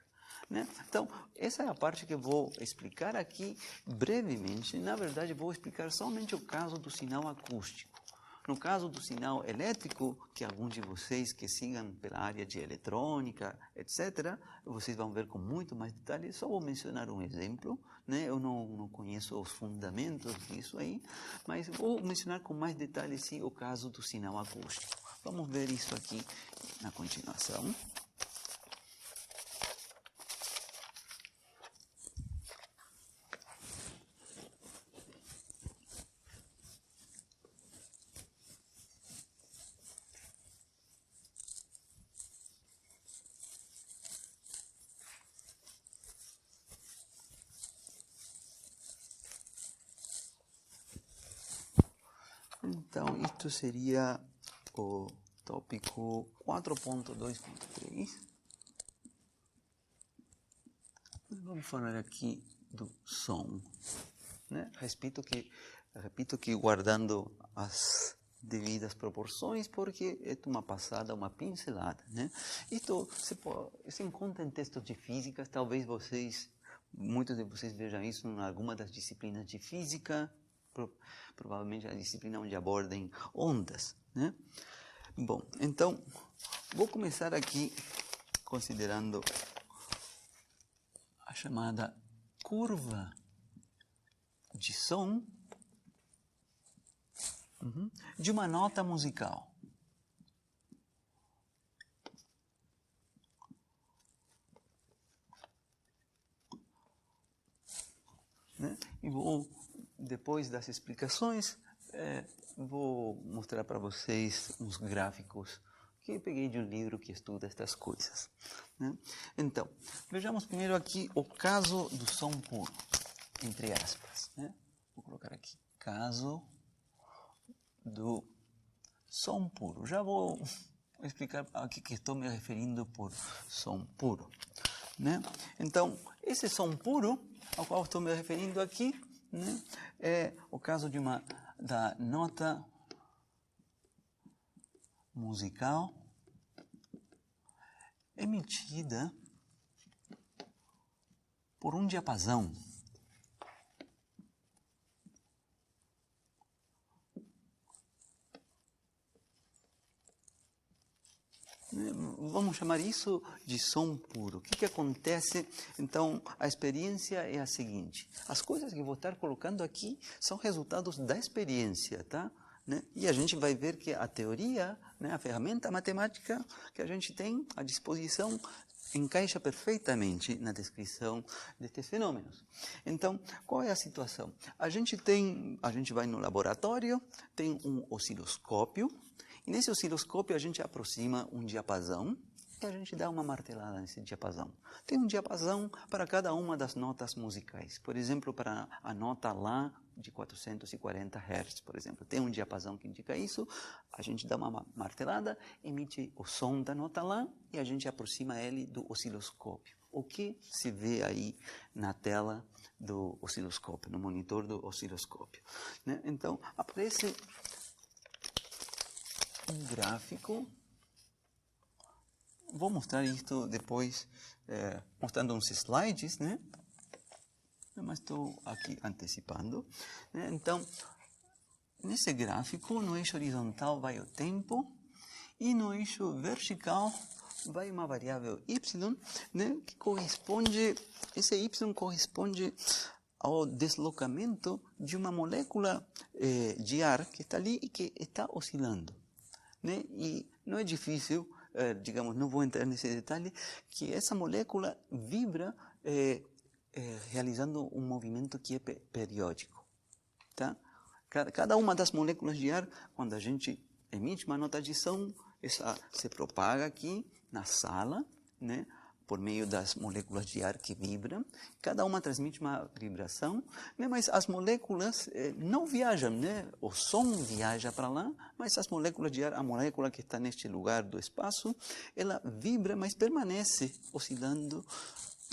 Né? Então, essa é a parte que eu vou explicar aqui brevemente. Na verdade, vou explicar somente o caso do sinal acústico. No caso do sinal elétrico, que alguns de vocês que sigam pela área de eletrônica, etc., vocês vão ver com muito mais detalhes. Só vou mencionar um exemplo, né? Eu não conheço os fundamentos disso aí, mas vou mencionar com mais detalhes sim, o caso do sinal acústico. Vamos ver isso aqui na continuação. Então, isto seria o tópico 4.2.3. Vamos falar aqui do som, né? Repito que guardando as devidas proporções, porque é uma passada, uma pincelada, né? Isto se encontra em textos de física, talvez muitos de vocês vejam isso em alguma das disciplinas de física, provavelmente a disciplina onde abordem ondas, né? Bom, então, vou começar aqui considerando a chamada curva de som de uma nota musical. Né? E vou, depois das explicações, vou mostrar para vocês uns gráficos que eu peguei de um livro que estuda estas coisas, né? Então, vejamos primeiro aqui o caso do som puro, entre aspas, né? Vou colocar aqui, caso do som puro. Já vou explicar a que estou me referindo por som puro, né? Então, esse som puro ao qual estou me referindo aqui, né, é o caso da nota musical emitida por um diapasão. Vamos chamar isso de som puro. O que acontece? Então, a experiência é a seguinte. As coisas que vou estar colocando aqui são resultados da experiência, tá? Né? E a gente vai ver que a teoria, né, a ferramenta matemática que a gente tem à disposição encaixa perfeitamente na descrição destes fenômenos. Então, qual é a situação? A gente vai no laboratório, tem um osciloscópio, e nesse osciloscópio a gente aproxima um diapasão e a gente dá uma martelada nesse diapasão. Tem um diapasão para cada uma das notas musicais. Por exemplo, para a nota Lá de 440 Hz, por exemplo. Tem um diapasão que indica isso, a gente dá uma martelada, emite o som da nota Lá e a gente aproxima ele do osciloscópio. O que se vê aí na tela do osciloscópio, no monitor do osciloscópio, né? Então, aparece um gráfico. Vou mostrar isto depois, mostrando uns slides, né? Mas estou aqui antecipando, né? Então, nesse gráfico, no eixo horizontal vai o tempo e no eixo vertical vai uma variável y, né? Que corresponde, esse y corresponde ao deslocamento de uma molécula de ar que está ali e que está oscilando, né? E não é difícil, digamos, não vou entrar nesse detalhe, que essa molécula vibra realizando um movimento que é periódico, tá? Cada uma das moléculas de ar, quando a gente emite uma nota de som, essa se propaga aqui na sala, né? Por meio das moléculas de ar que vibram. Cada uma transmite uma vibração, né? Mas as moléculas não viajam, né? O som viaja para lá, mas as moléculas de ar, a molécula que está neste lugar do espaço, ela vibra, mas permanece oscilando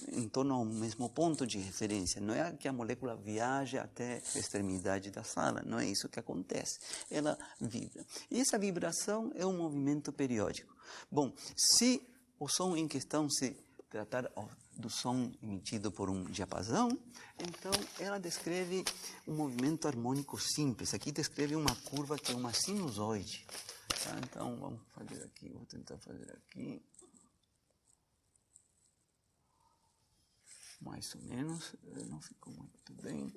em torno ao mesmo ponto de referência. Não é que a molécula viaja até a extremidade da sala, não é isso que acontece. Ela vibra. E essa vibração é um movimento periódico. Bom, se o som em questão se tratar do som emitido por um diapasão, então ela descreve um movimento harmônico simples. Aqui descreve uma curva que é uma sinusoide. Tá? Então vamos fazer aqui, vou tentar fazer aqui. Mais ou menos, não ficou muito bem.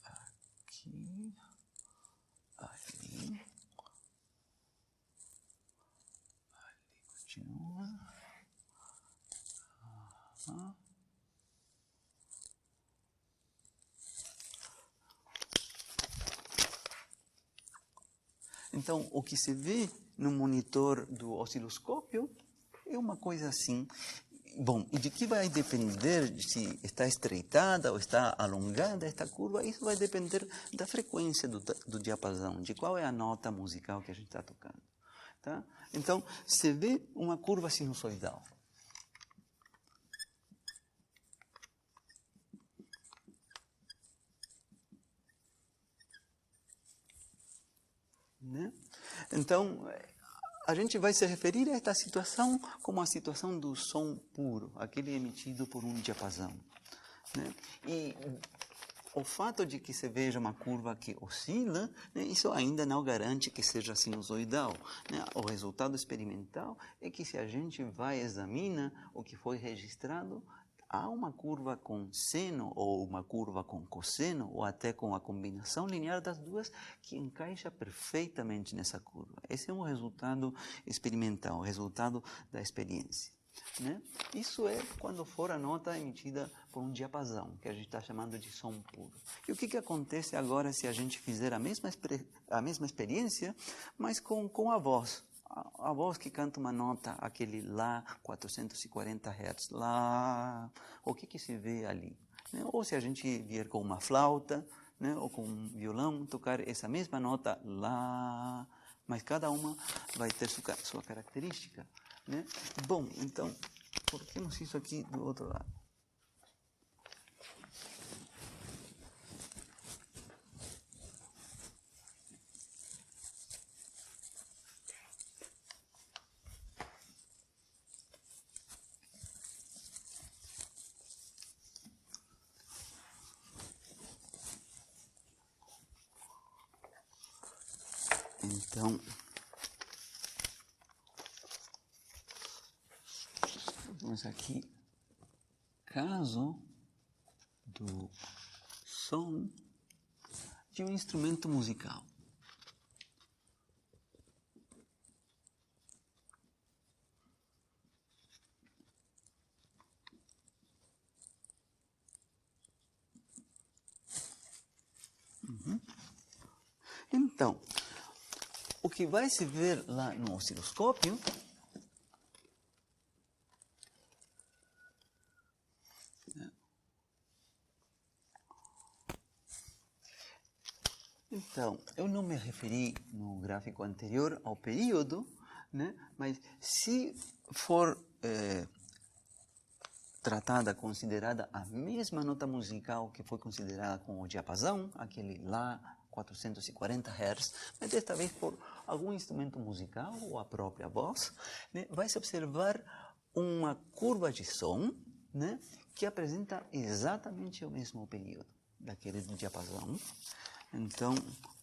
Aqui, ali, continua. Então, o que se vê no monitor do osciloscópio é uma coisa assim. Bom, e de que vai depender se está estreitada ou está alongada esta curva? Isso vai depender da frequência do diapasão, de qual é a nota musical que a gente está tocando. Tá? Então, se vê uma curva sinusoidal. Né? Então, a gente vai se referir a esta situação como a situação do som puro, aquele emitido por um diapasão. Né? E o fato de que se veja uma curva que oscila, né, isso ainda não garante que seja sinusoidal. Né? O resultado experimental é que se a gente vai examinar o que foi registrado, há uma curva com seno ou uma curva com cosseno ou até com a combinação linear das duas que encaixa perfeitamente nessa curva. Esse é um resultado experimental, o resultado da experiência. Né? Isso é quando for a nota emitida por um diapasão, que a gente está chamando de som puro. E o que acontece agora se a gente fizer a mesma experiência, mas com a voz? A voz que canta uma nota, aquele Lá, 440 Hz, Lá, o que se vê ali? Né? Ou se a gente vier com uma flauta, né, ou com um violão, tocar essa mesma nota, Lá, mas cada uma vai ter sua característica. Né? Bom, então, coloquemos isso aqui do outro lado. Então, vamos aqui, caso do som de um instrumento musical. Então, o que vai se ver lá no osciloscópio Então, eu não me referi no gráfico anterior ao período, né? Mas se for considerada a mesma nota musical que foi considerada com o diapasão, aquele Lá 440 Hz, mas desta vez por algum instrumento musical ou a própria voz, né? Vai se observar uma curva de som, né? Que apresenta exatamente o mesmo período daquele diapasão. Então,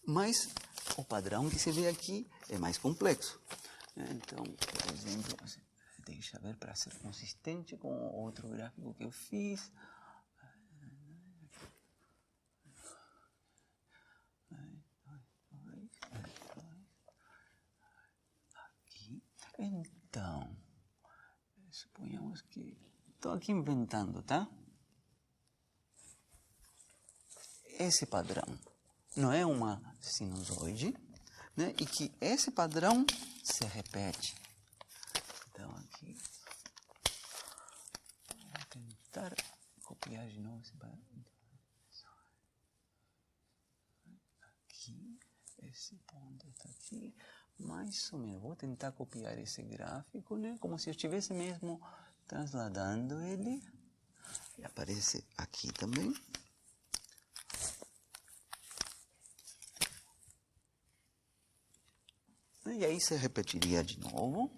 mas o padrão que se vê aqui é mais complexo. Então, por exemplo, deixa eu ver para ser consistente com o outro gráfico que eu fiz. Aqui. Então, suponhamos que estou aqui inventando, tá? Esse padrão não é uma sinusoide, né? E que esse padrão se repete. Então aqui, vou tentar copiar de novo esse padrão. Aqui, esse ponto está aqui, mais ou menos. Vou tentar copiar esse gráfico, né? Como se eu estivesse mesmo trasladando ele. E aparece aqui também. E aí se repetiria de novo.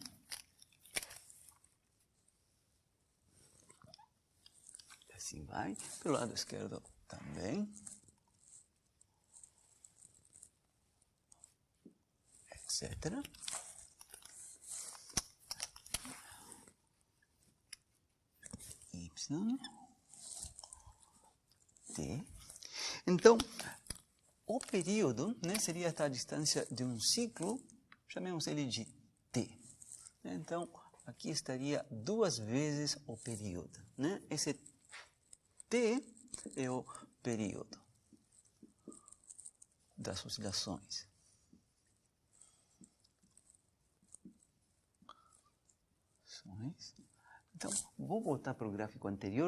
Assim vai. Pelo lado esquerdo também. Etc. Y. T. Então, o período, né, seria esta distância de um ciclo, chamemos ele de T. Então, aqui estaria 2 vezes o período. Né? Esse T é o período das oscilações. Então, vou voltar para o gráfico anterior.